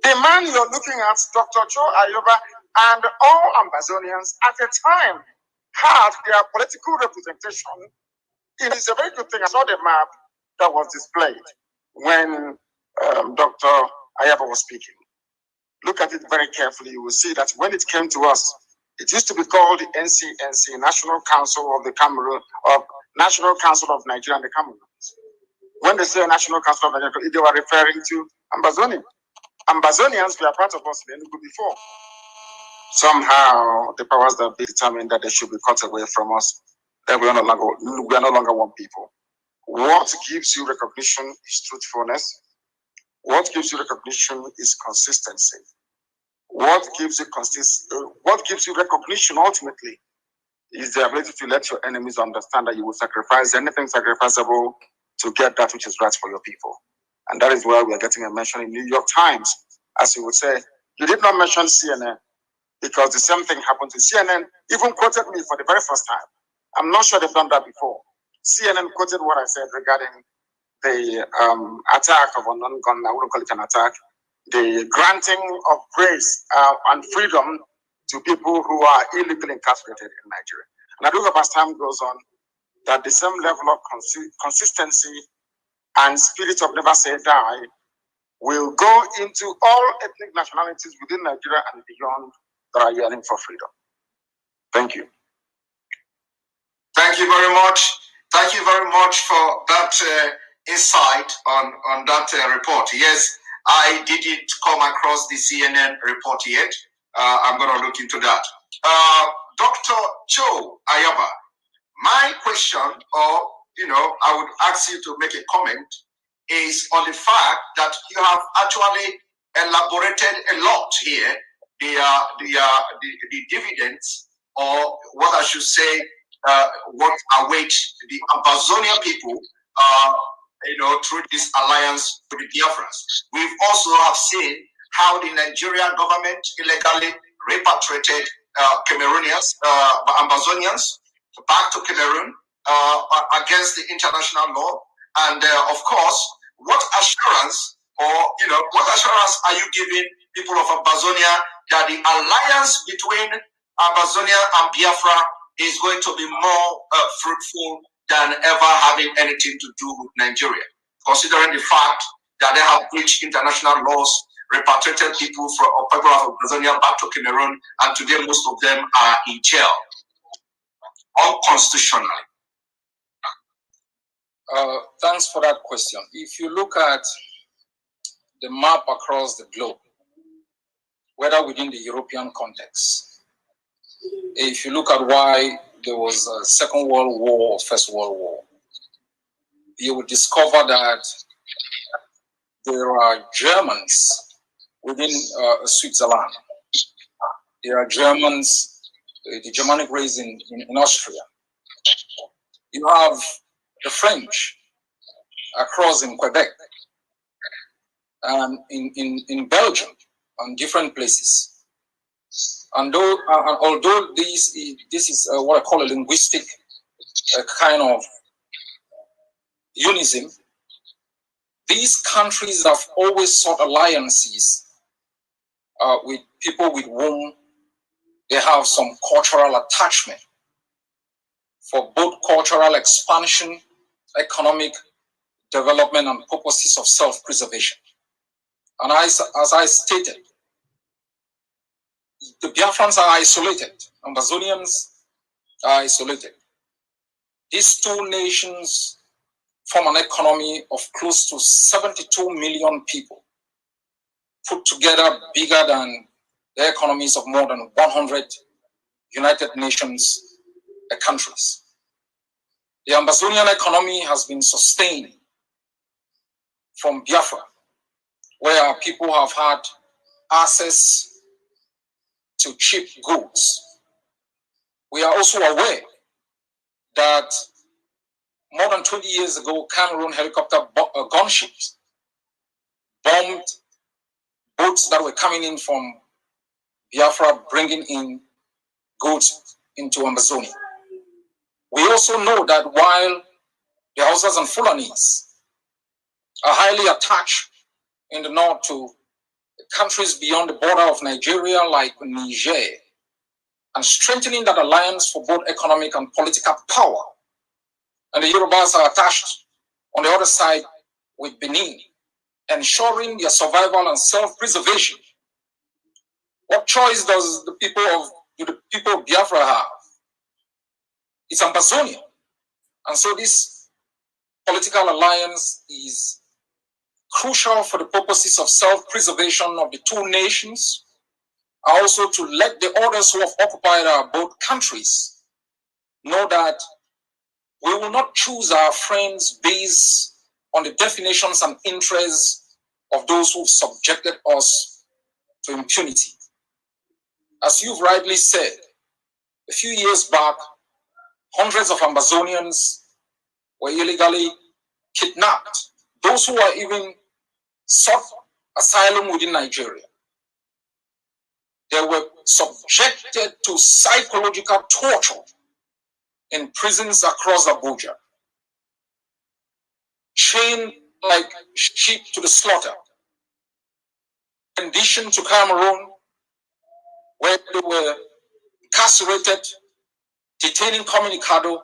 The man you're looking at, Dr. Joe Ayoba, and all Ambazonians at a time had their political representation. It is a very good thing. I saw the map that was displayed when Dr. Ayoba was speaking. Look at it very carefully. You will see that when it came to us, it used to be called the NCNC, National Council of the Cameroon, of National Council of Nigeria and the Cameroons. When they say National Council of Nigeria, they were referring to Ambazonia. Ambazonians were part of us in Enugu before. Somehow, the powers that be determined that they should be cut away from us, that we are no longer one people. What gives you recognition is truthfulness. What gives you recognition is consistency. What gives you recognition ultimately is the ability to let your enemies understand that you will sacrifice anything sacrificable to get that which is right for your people. And that is why we are getting a mention in New York Times, as you would say. You did not mention CNN because the same thing happened to CNN, even quoted me for the very first time. I'm not sure they've done that before. CNN quoted what I said regarding the attack of a non-gun, I wouldn't call it an attack, the granting of grace and freedom to people who are illegally incarcerated in Nigeria. And I do hope as time goes on that the same level of consistency and spirit of never say die will go into all ethnic nationalities within Nigeria and beyond that are yearning for freedom. Thank you. Thank you very much. Thank you very much for that insight on that report. Yes, I didn't come across the CNN report yet. I'm going to look into that. Dr. Joe Ayoba, my question, or I would ask you to make a comment, is on the fact that you have actually elaborated a lot here, the dividends, or what I should say, what awaits the Ambazonia people, through this alliance with the Biafrans. We've also have seen how the Nigerian government illegally repatriated Cameroonians, Ambazonians, back to Cameroon against the international law. And of course, what assurance are you giving people of Ambazonia that the alliance between Ambazonia and Biafra is going to be more fruitful than ever having anything to do with Nigeria, considering the fact that they have breached international laws, repatriated people of Ambazonia back to Cameroon, and today most of them are in jail, unconstitutionally? Thanks for that question. If you look at the map across the globe, whether within the European context, if you look at why there was a Second World War or First World War, you will discover that there are Germans within Switzerland. There are Germans, the Germanic race in Austria. You have the French across in Quebec and in Belgium and different places. And although this is what I call a linguistic kind of unism, these countries have always sought alliances with people with whom they have some cultural attachment for both cultural expansion, economic development, and purposes of self-preservation. And as I stated, the Biafrans are isolated. Ambazonians are isolated. These two nations form an economy of close to 72 million people, put together bigger than the economies of more than 100 United Nations countries. The Ambazonian economy has been sustained from Biafra, where people have had access to cheap goods. We are also aware that more than 20 years ago, Cameroon helicopter gunships bombed boats that were coming in from Biafra, bringing in goods into Ambazonia. We also know that while the Hausas and Fulanis are highly attached in the north to countries beyond the border of Nigeria like Niger, and strengthening that alliance for both economic and political power. And the Yorubas are attached on the other side with Benin, ensuring their survival and self-preservation. What choice does the people of Biafra have? It's Ambazonia. And so this political alliance is crucial for the purposes of self-preservation of the two nations, also to let the others who have occupied our both countries know that we will not choose our friends based on the definitions and interests of those who subjected us to impunity. As you've rightly said, a few years back, hundreds of Ambazonians were illegally kidnapped. Those who were even sought asylum within Nigeria. They were subjected to psychological torture in prisons across Abuja, chained like sheep to the slaughter, conditioned to Cameroon, where they were incarcerated, detaining communicado,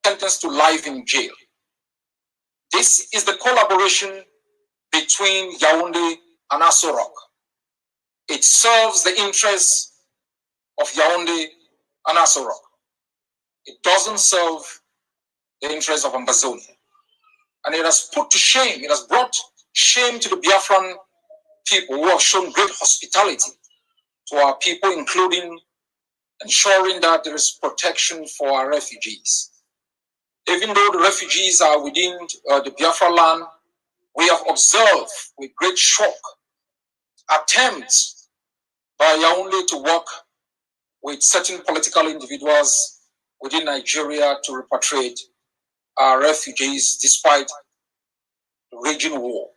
sentenced to life in jail. This is the collaboration between Yaoundé and Aso Rock. It serves the interests of Yaoundé and Aso Rock. It doesn't serve the interests of Ambazonia. And it has put to shame, it has brought shame to the Biafran people who have shown great hospitality to our people, including ensuring that there is protection for our refugees. Even though the refugees are within the Biafra land, we have observed with great shock attempts by Yaoundé to work with certain political individuals within Nigeria to repatriate our refugees despite the raging war.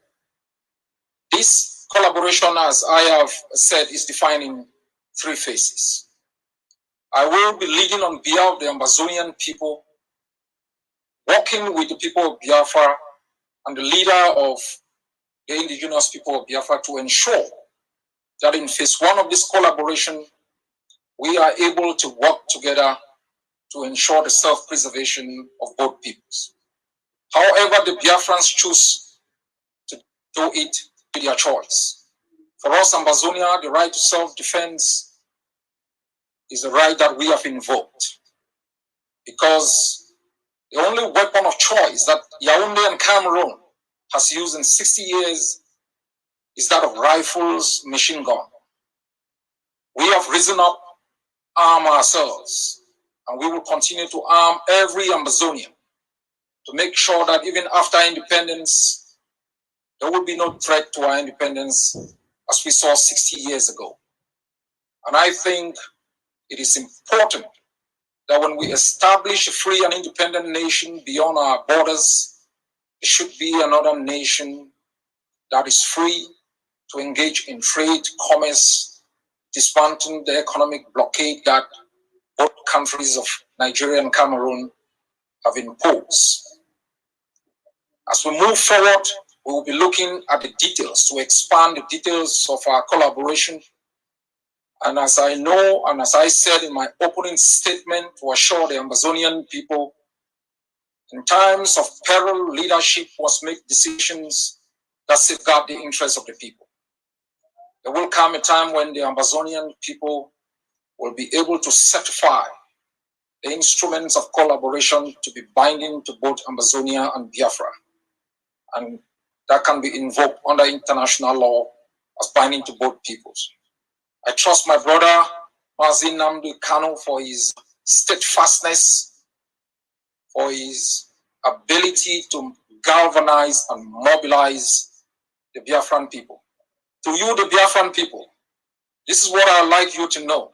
This collaboration, as I have said, is defined in three phases. I will be leading on behalf of the Ambazonian people, working with the people of Biafra and the leader of the indigenous people of Biafra to ensure that in phase one of this collaboration, we are able to work together to ensure the self-preservation of both peoples. However, the Biafrans choose to do it with their choice. For us, Ambazonia, the right to self-defense is a right that we have invoked, because the only weapon of choice that Yaoundé and Cameroon has used in 60 years is that of rifles, machine gun. We have risen up, armed ourselves, and we will continue to arm every Ambazonian to make sure that even after independence, there will be no threat to our independence as we saw 60 years ago. And I think it is important that when we establish a free and independent nation beyond our borders, it should be another nation that is free to engage in trade, commerce, dismantling the economic blockade that both countries of Nigeria and Cameroon have imposed. As we move forward, we will be looking at the details to expand the details of our collaboration. And as I know, and as I said in my opening statement, to assure the Ambazonian people, in times of peril, leadership must make decisions that safeguard the interests of the people. There will come a time when the Ambazonian people will be able to certify the instruments of collaboration to be binding to both Ambazonia and Biafra. And that can be invoked under international law as binding to both peoples. I trust my brother, Mazi Nnamdi Kanu, for his steadfastness, for his ability to galvanize and mobilize the Biafran people. To you, the Biafran people, this is what I'd like you to know.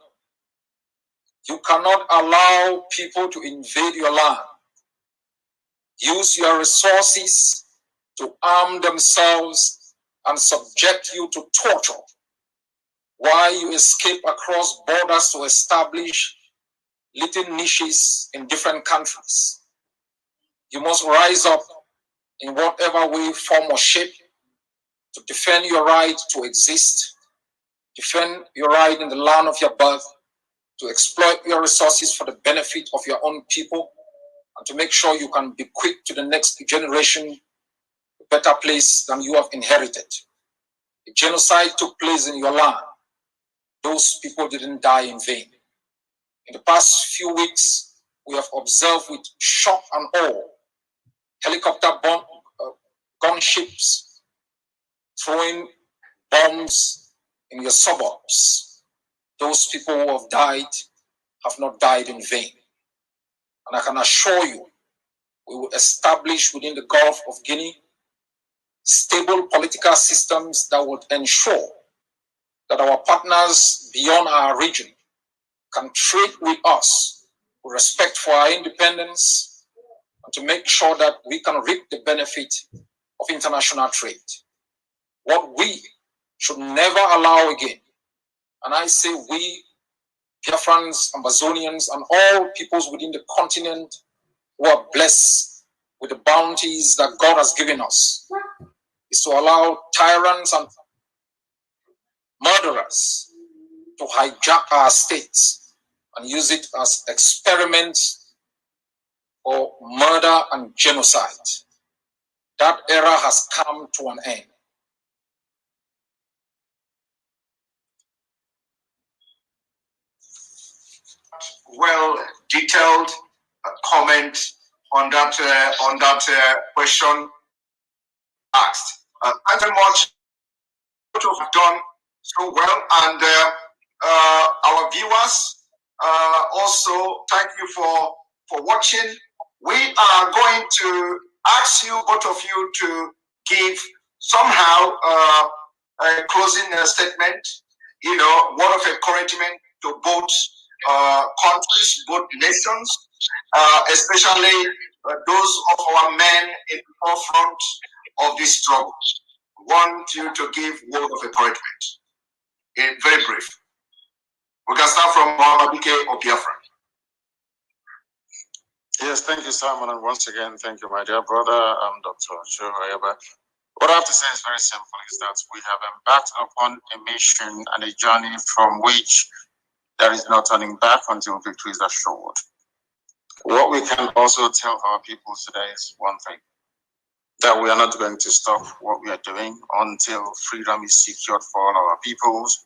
You cannot allow people to invade your land. Use your resources to arm themselves and subject you to torture while you escape across borders to establish little niches in different countries. You must rise up in whatever way, form, or shape to defend your right to exist, defend your right in the land of your birth, to exploit your resources for the benefit of your own people, and to make sure you can bequeath to the next generation a better place than you have inherited. The genocide took place in your land. Those people didn't die in vain. In the past few weeks, we have observed with shock and awe helicopter gunships throwing bombs in your suburbs. Those people who have died have not died in vain. And I can assure you, we will establish within the Gulf of Guinea stable political systems that would ensure that our partners beyond our region can trade with us with respect for our independence and to make sure that we can reap the benefit of international trade. What we should never allow again, and I say we, Biafrans, Ambazonians, and all peoples within the continent who are blessed with the bounties that God has given us, is to allow tyrants and murderers to hijack our states and use it as experiments for murder and genocide. That era has come to an end. Well detailed comment on that question asked. Thank you very much. You have done so well, and our viewers also thank you for watching. We are going to ask you, both of you, to give somehow a closing statement. You know, word of encouragement to both countries, both nations, especially those of our men in the forefront of this struggle. I want you to give word of encouragement. Very brief. We can start from Mohammed of Biafra. Yes, thank you, Simon, and once again, thank you, my dear brother, Dr. Joe Ayaba. What I have to say is very simple, is that we have embarked upon a mission and a journey from which there is no turning back until victory is assured. What we can also tell our people today is one thing, that we are not going to stop what we are doing until freedom is secured for all our peoples.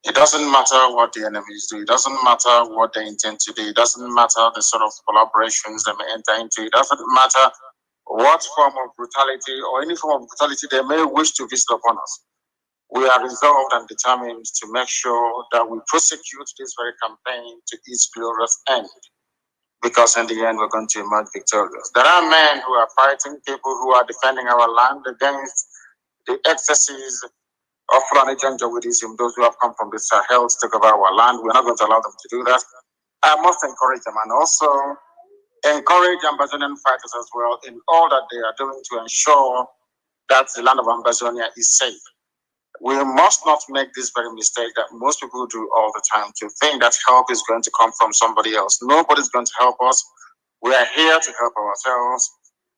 It doesn't matter what the enemies do. It doesn't matter what they intend to do. It doesn't matter the sort of collaborations they may enter into. It doesn't matter what form of brutality or any form of brutality they may wish to visit upon us. We are resolved and determined to make sure that we prosecute this very campaign to its glorious end, because in the end we're going to emerge victorious. There are men who are fighting, people who are defending our land against the excesses of Fulani Janjaweedism, those who have come from the Sahel to take over our land. We're not going to allow them to do that. I must encourage them, and also encourage Ambazonian fighters as well in all that they are doing to ensure that the land of Ambazonia is safe. We must not make this very mistake that most people do all the time, to think that help is going to come from somebody else. Nobody's going to help us. We are here to help ourselves,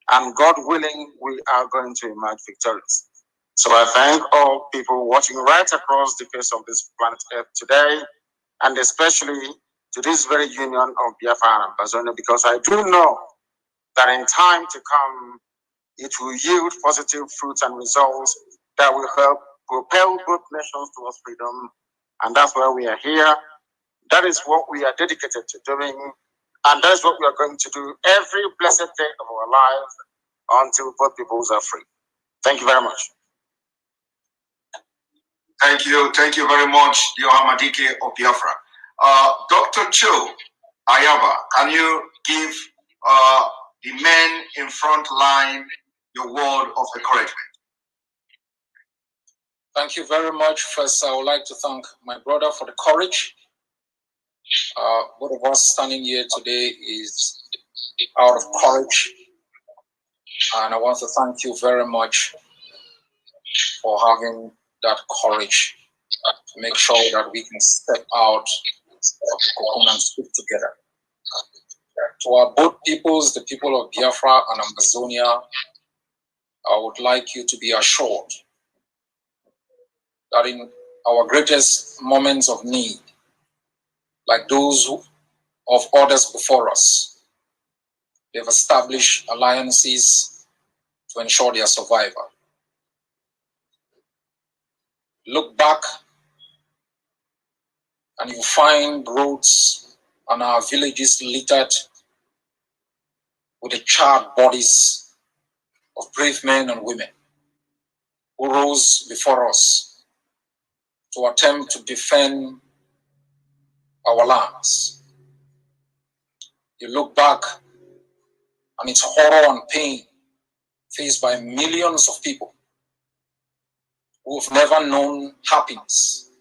and God willing, we are going to emerge victorious. So I thank all people watching right across the face of this planet Earth today, and especially to this very union of Biafra and Ambazonia, because I do know that in time to come, it will yield positive fruits and results that will help propel both nations towards freedom. And that's why we are here. That is what we are dedicated to doing. And that is what we are going to do every blessed day of our lives until both peoples are free. Thank you very much. Thank you very much, dear Hamadike of Biafra. Dr. Cho Ayaba, can you give the men in front line your word of encouragement? Thank you very much. First, I would like to thank my brother for the courage. Both of us standing here today is out of courage. And I want to thank you very much for having that courage to make sure that we can step out of the cocoon and speak together. To our both peoples, the people of Biafra and Ambazonia, I would like you to be assured that in our greatest moments of need, like those of others before us, they've established alliances to ensure their survival. Look back and you find roads and our villages littered with the charred bodies of brave men and women who rose before us to attempt to defend our lands. You look back and it's horror and pain faced by millions of people who have never known happiness,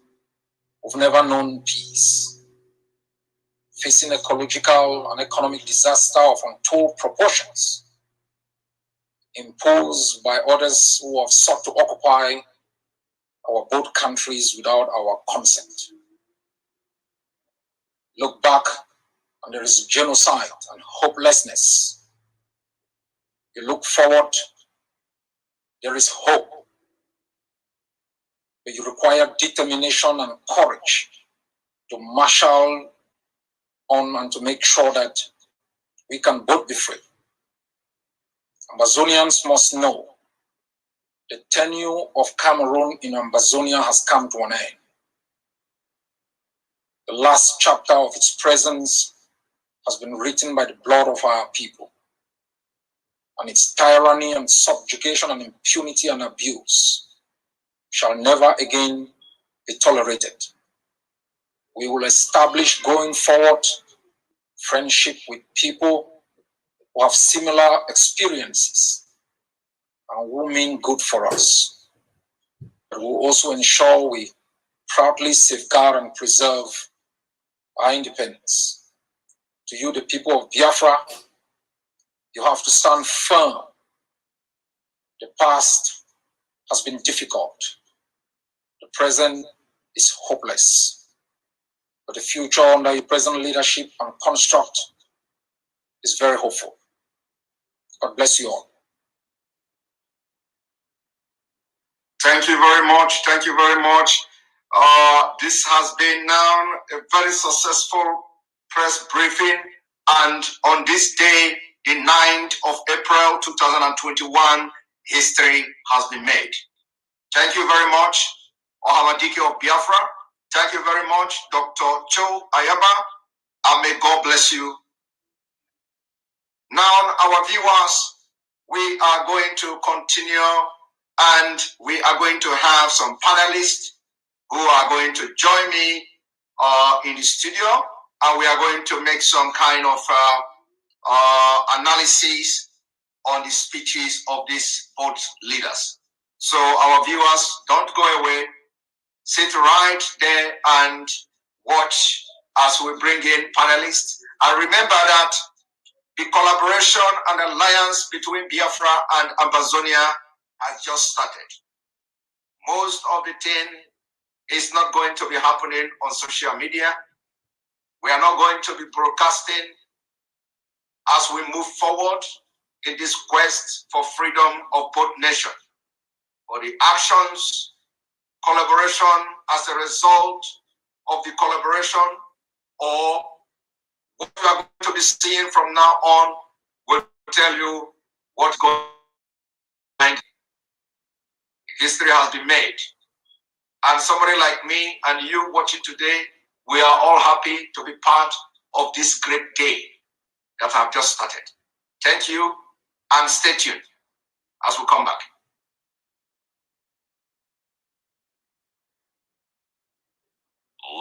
who've never known peace, facing ecological and economic disaster of untold proportions, imposed by others who have sought to occupy our both countries without our consent. Look back and there is genocide and hopelessness. You look forward, there is hope. But you require determination and courage to marshal on and to make sure that we can both be free. Ambazonians must know the tenure of Cameroon in Ambazonia has come to an end. The last chapter of its presence has been written by the blood of our people, and its tyranny and subjugation and impunity and abuse shall never again be tolerated. We will establish going forward friendship with people who have similar experiences and who mean good for us. But we will also ensure we proudly safeguard and preserve our independence. To you, the people of Biafra, you have to stand firm. The past has been difficult. The present is hopeless. But the future under your present leadership and construct is very hopeful. God bless you all. Thank you very much. Thank you very much. This has been now a very successful press briefing, and on this day, the 9th of April 2021, history has been made. Thank you very much, Ohamadike of Biafra. Thank you very much, Dr. Cho Ayaba, and may God bless you. Now, our viewers, we are going to continue, and we are going to have some panelists who are going to join me in the studio, and we are going to make some kind of analysis on the speeches of these both leaders. So our viewers, don't go away. Sit right there and watch as we bring in panelists. And remember that the collaboration and alliance between Biafra and Ambazonia has just started. Most of the thing is not going to be happening on social media. We are not going to be broadcasting as we move forward in this quest for freedom of both nations. But the actions, collaboration as a result of the collaboration, or what you are going to be seeing from now on will tell you what's going on. History has been made. And somebody like me and you watching today, we are all happy to be part of this great day that have just started. Thank you, and stay tuned as we come back.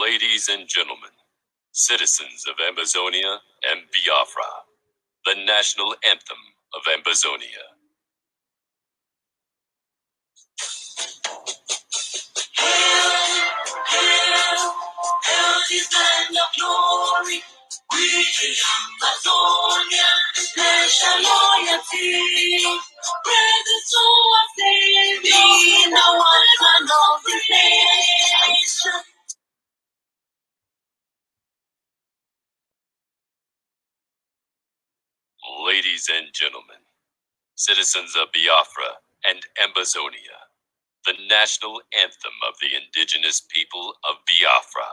Ladies and gentlemen, citizens of Ambazonia and Biafra, the national anthem of Ambazonia. Hail, his land of glory, we Ambazonia, nation loyalty, presence to our Savior, no one can of this nation. Ladies and gentlemen, citizens of Biafra and Ambazonia, the national anthem of the indigenous people of Biafra.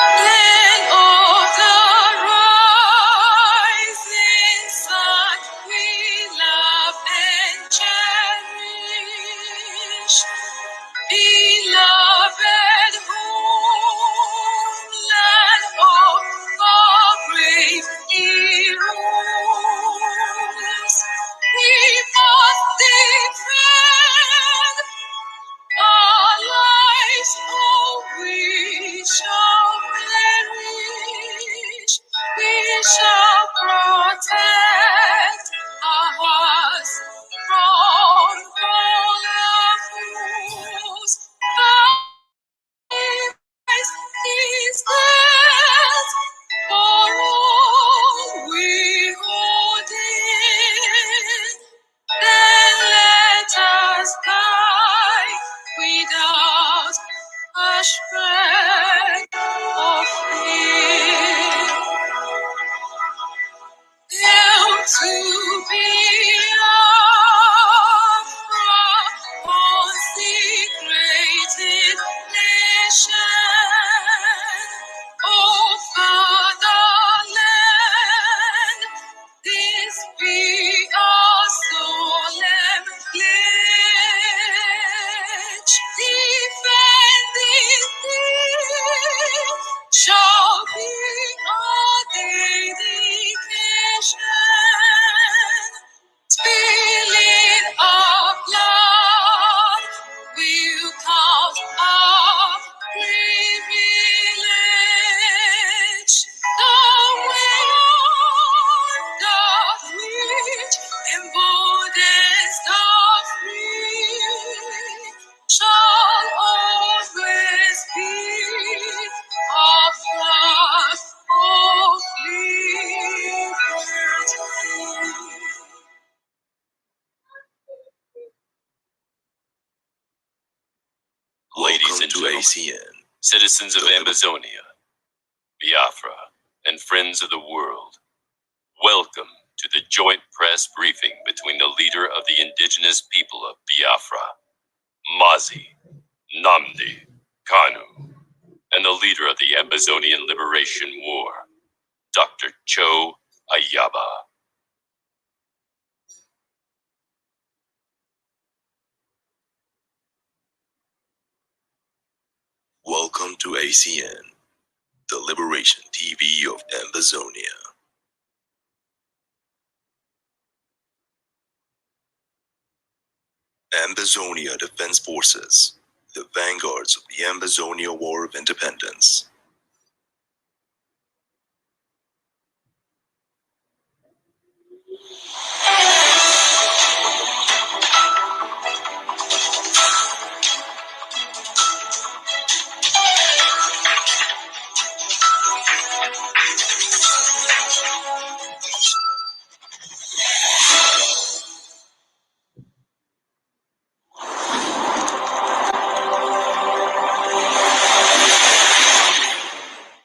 Land of the rising sun, we love and cherish. Beloved homeland of our brave heroes, we must defend our lives, oh, we shall perish. We shall protect our hearts from all our foes. Christ is dead for all we hold in. Then let us die without a shred of fear. Hail to Biafra, consecrated nation. Oh, fatherland, this be our solemn pledge. Defending thee shall be our dedication. Spilling our blood will count our privilege. The wonder which embodies the free shall always be our flag of liberty. Ladies and gentlemen, citizens of Ambazonia, Biafra, and friends of the world, welcome to the joint press briefing between the leader of the indigenous people of Biafra, Mazi, Nnamdi, Kanu, and the leader of the Ambazonian Liberation War, Dr. Cho Ayaba. Welcome to ACN, the Liberation TV of Ambazonia. Ambazonia Defense Forces, the vanguards of the Ambazonia War of Independence.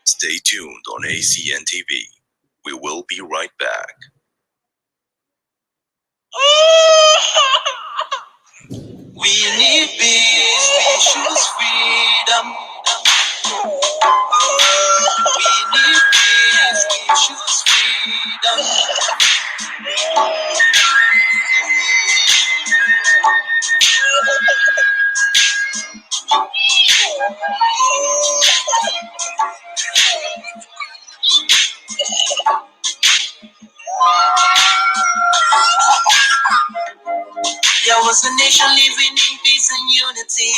Stay tuned on ACN TV. We will be right back. We need peace, we choose freedom. We need peace, we choose freedom. There was a nation living in peace and unity.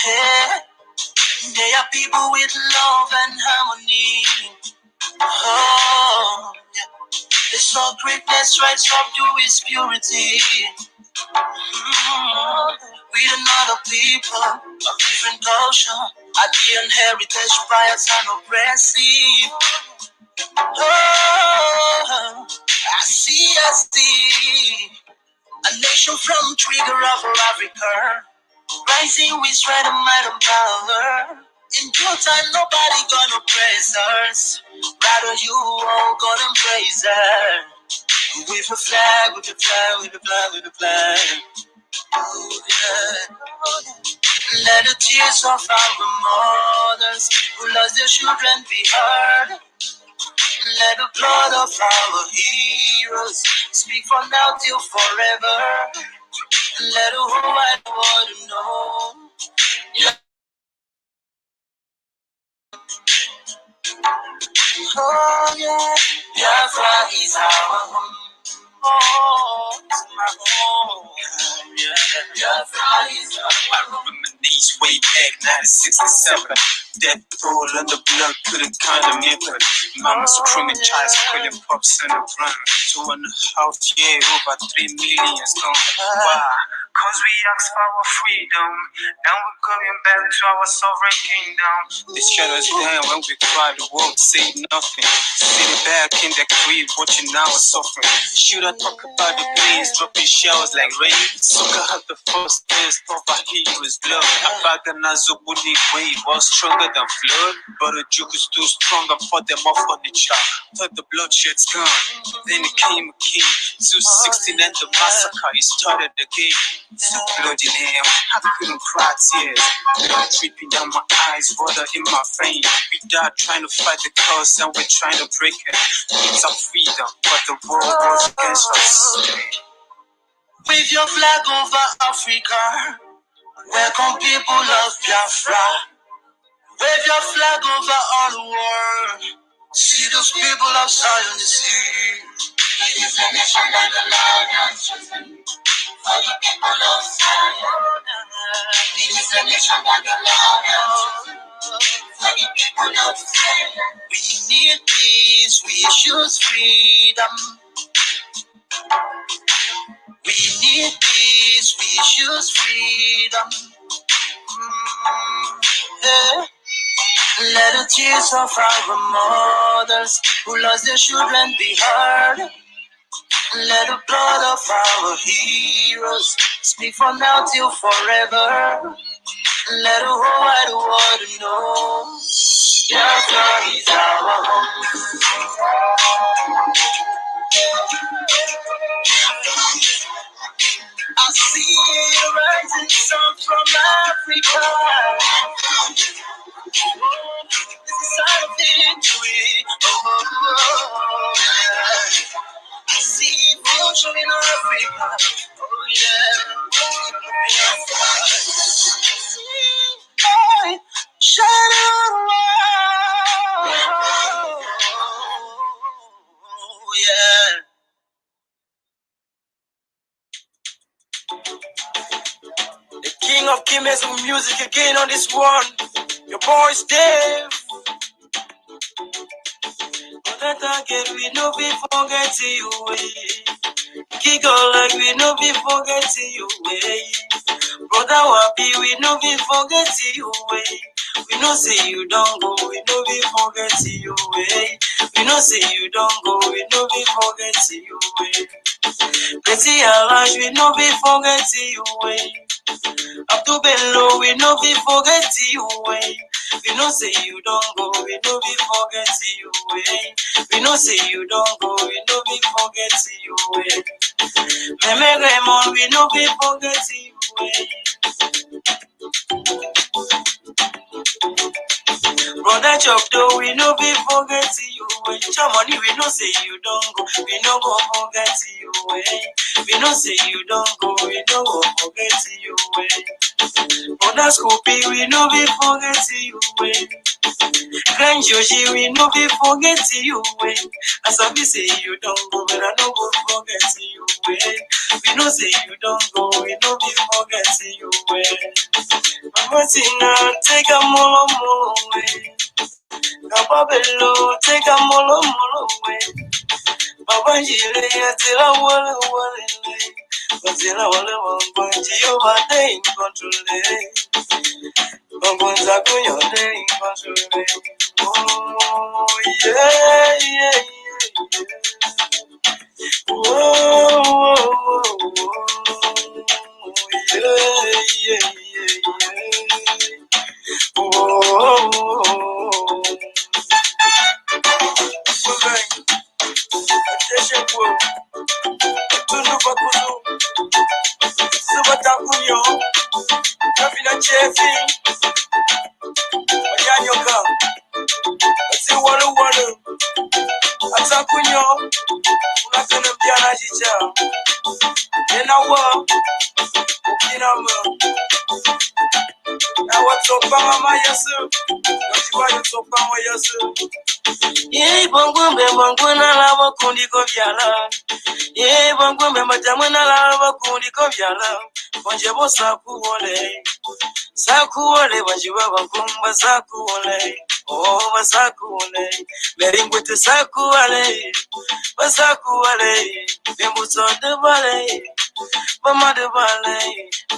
Yeah. They are people with love and harmony. Oh, yeah. They saw greatness rise up to its purity. With another people of different culture, At the heritage bias and oppressive. Oh, I see. A nation from trigger of Africa. Rising with strength and might and power. In due time, nobody gonna praise us. Rather you all gonna praise us. With a flag, with a flag, with a flag, with a flag. Oh, yeah. Let the tears of our mothers who lost their children be heard. Let the blood of our heroes speak from now till forever. Let the whole wide world know. Oh yeah, Biafra is our home. Oh, it's my home. Yeah, Biafra is our home. I remember these way back 1967. That pull and the blood couldn't kind of make it. Mama screaming, child squealing, pops in the run. 2.5 years, over 3 million gone. Why? Cause we asked for our freedom. Now we're going back to our sovereign kingdom. They shut us down when we cried, the world say nothing. Sitting back in the crib, watching our suffering. Should I talk about the planes dropping shells like rain? Sucker had the first taste of our heroes' blood. Abaganazo Buni wave was stronger than flood. But the juke is too strong and fought them off on the chart. Thought the bloodshed's gone. Then it came a king. 216 and the massacre, he started the game. So bloody name, I couldn't cry tears. Blood dripping down my eyes, water in my veins. We died trying to fight the cause and we're trying to break it. It's our freedom, but the world was against us. Wave your flag over Africa. Welcome people of Biafra. Wave your flag over all the world. See those people of Zion is here. It is a nation that the Lord has chosen. For the people of Zion. It is a nation that the Lord has chosen. For the people of Zion. We need peace, we choose freedom. We need peace, we choose freedom. Yeah. Let the tears of our mothers who lost their children be heard. Let the blood of our heroes speak from now till forever. Let the whole wide world know. Biafra is our home. I see a rising sun from Africa. It's a sign of victory. Oh, yeah. I see motion in Africa. Oh, yeah. Hey, shine on. Oh, yeah. The king of kings with music again on this one. Your boy's Dave. But that again, we no be forget you way. Kick out like we no be forget you way. Brother Wapi, we no be forget you way. We no say you don't go, we no be forget you way. We no say you don't go, we no be forget you way. Betty Alash, we no be forget you way. Up to below, we no be forget you way. We no say you don't go, we no be forget you way. We no say you don't go, we no be forget you way. Meme Raymond, we no be forget you way. Brother Chop though, we no be forget you way. Chamoni, we no say you don't go, we no go forget you way. We no say you don't go, we no go forget you way. Brother Scoopy, we no be forget you way. Grand Joshi, we no be forget you way. As I be say you don't go, but I no go forget you way. We no say you don't go, we no be forget you way. Mama Tina, take a molo way. Kababelo, take a molo way. Baba Jile, Tila Walla Walla. But Tila Walla Walla, you are in control. Bongonza kunyone mazure. Oh yeah, yeah, yeah. Oh, yeah, yeah, yeah. Oh, attention, tunu bakuzu, subatakunyo, kafina chefi, wanyanyoka, ati walu, atakunyo, unakana mjana jicha, yenawa, ukinama, awatopa mama yasu, wajiwa yotopa mama yasu. Ye bongwembe bongwena la bakundi ko byala. Ye bongwembe majamwena la bakundi ko byala. Bonje bo sakuole. Sakuole bajiba bankumba sakuole. Oh basakuole. Meringwete sakuole. Basakuole. Bembuso de bale. Bama de bale.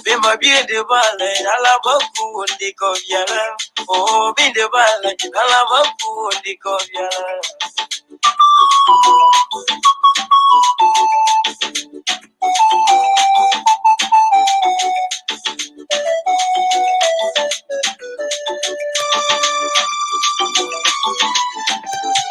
Bemba bien de bale. Ala bakundi ko byala. Oh bin de bale. Ala bakundi ko byala.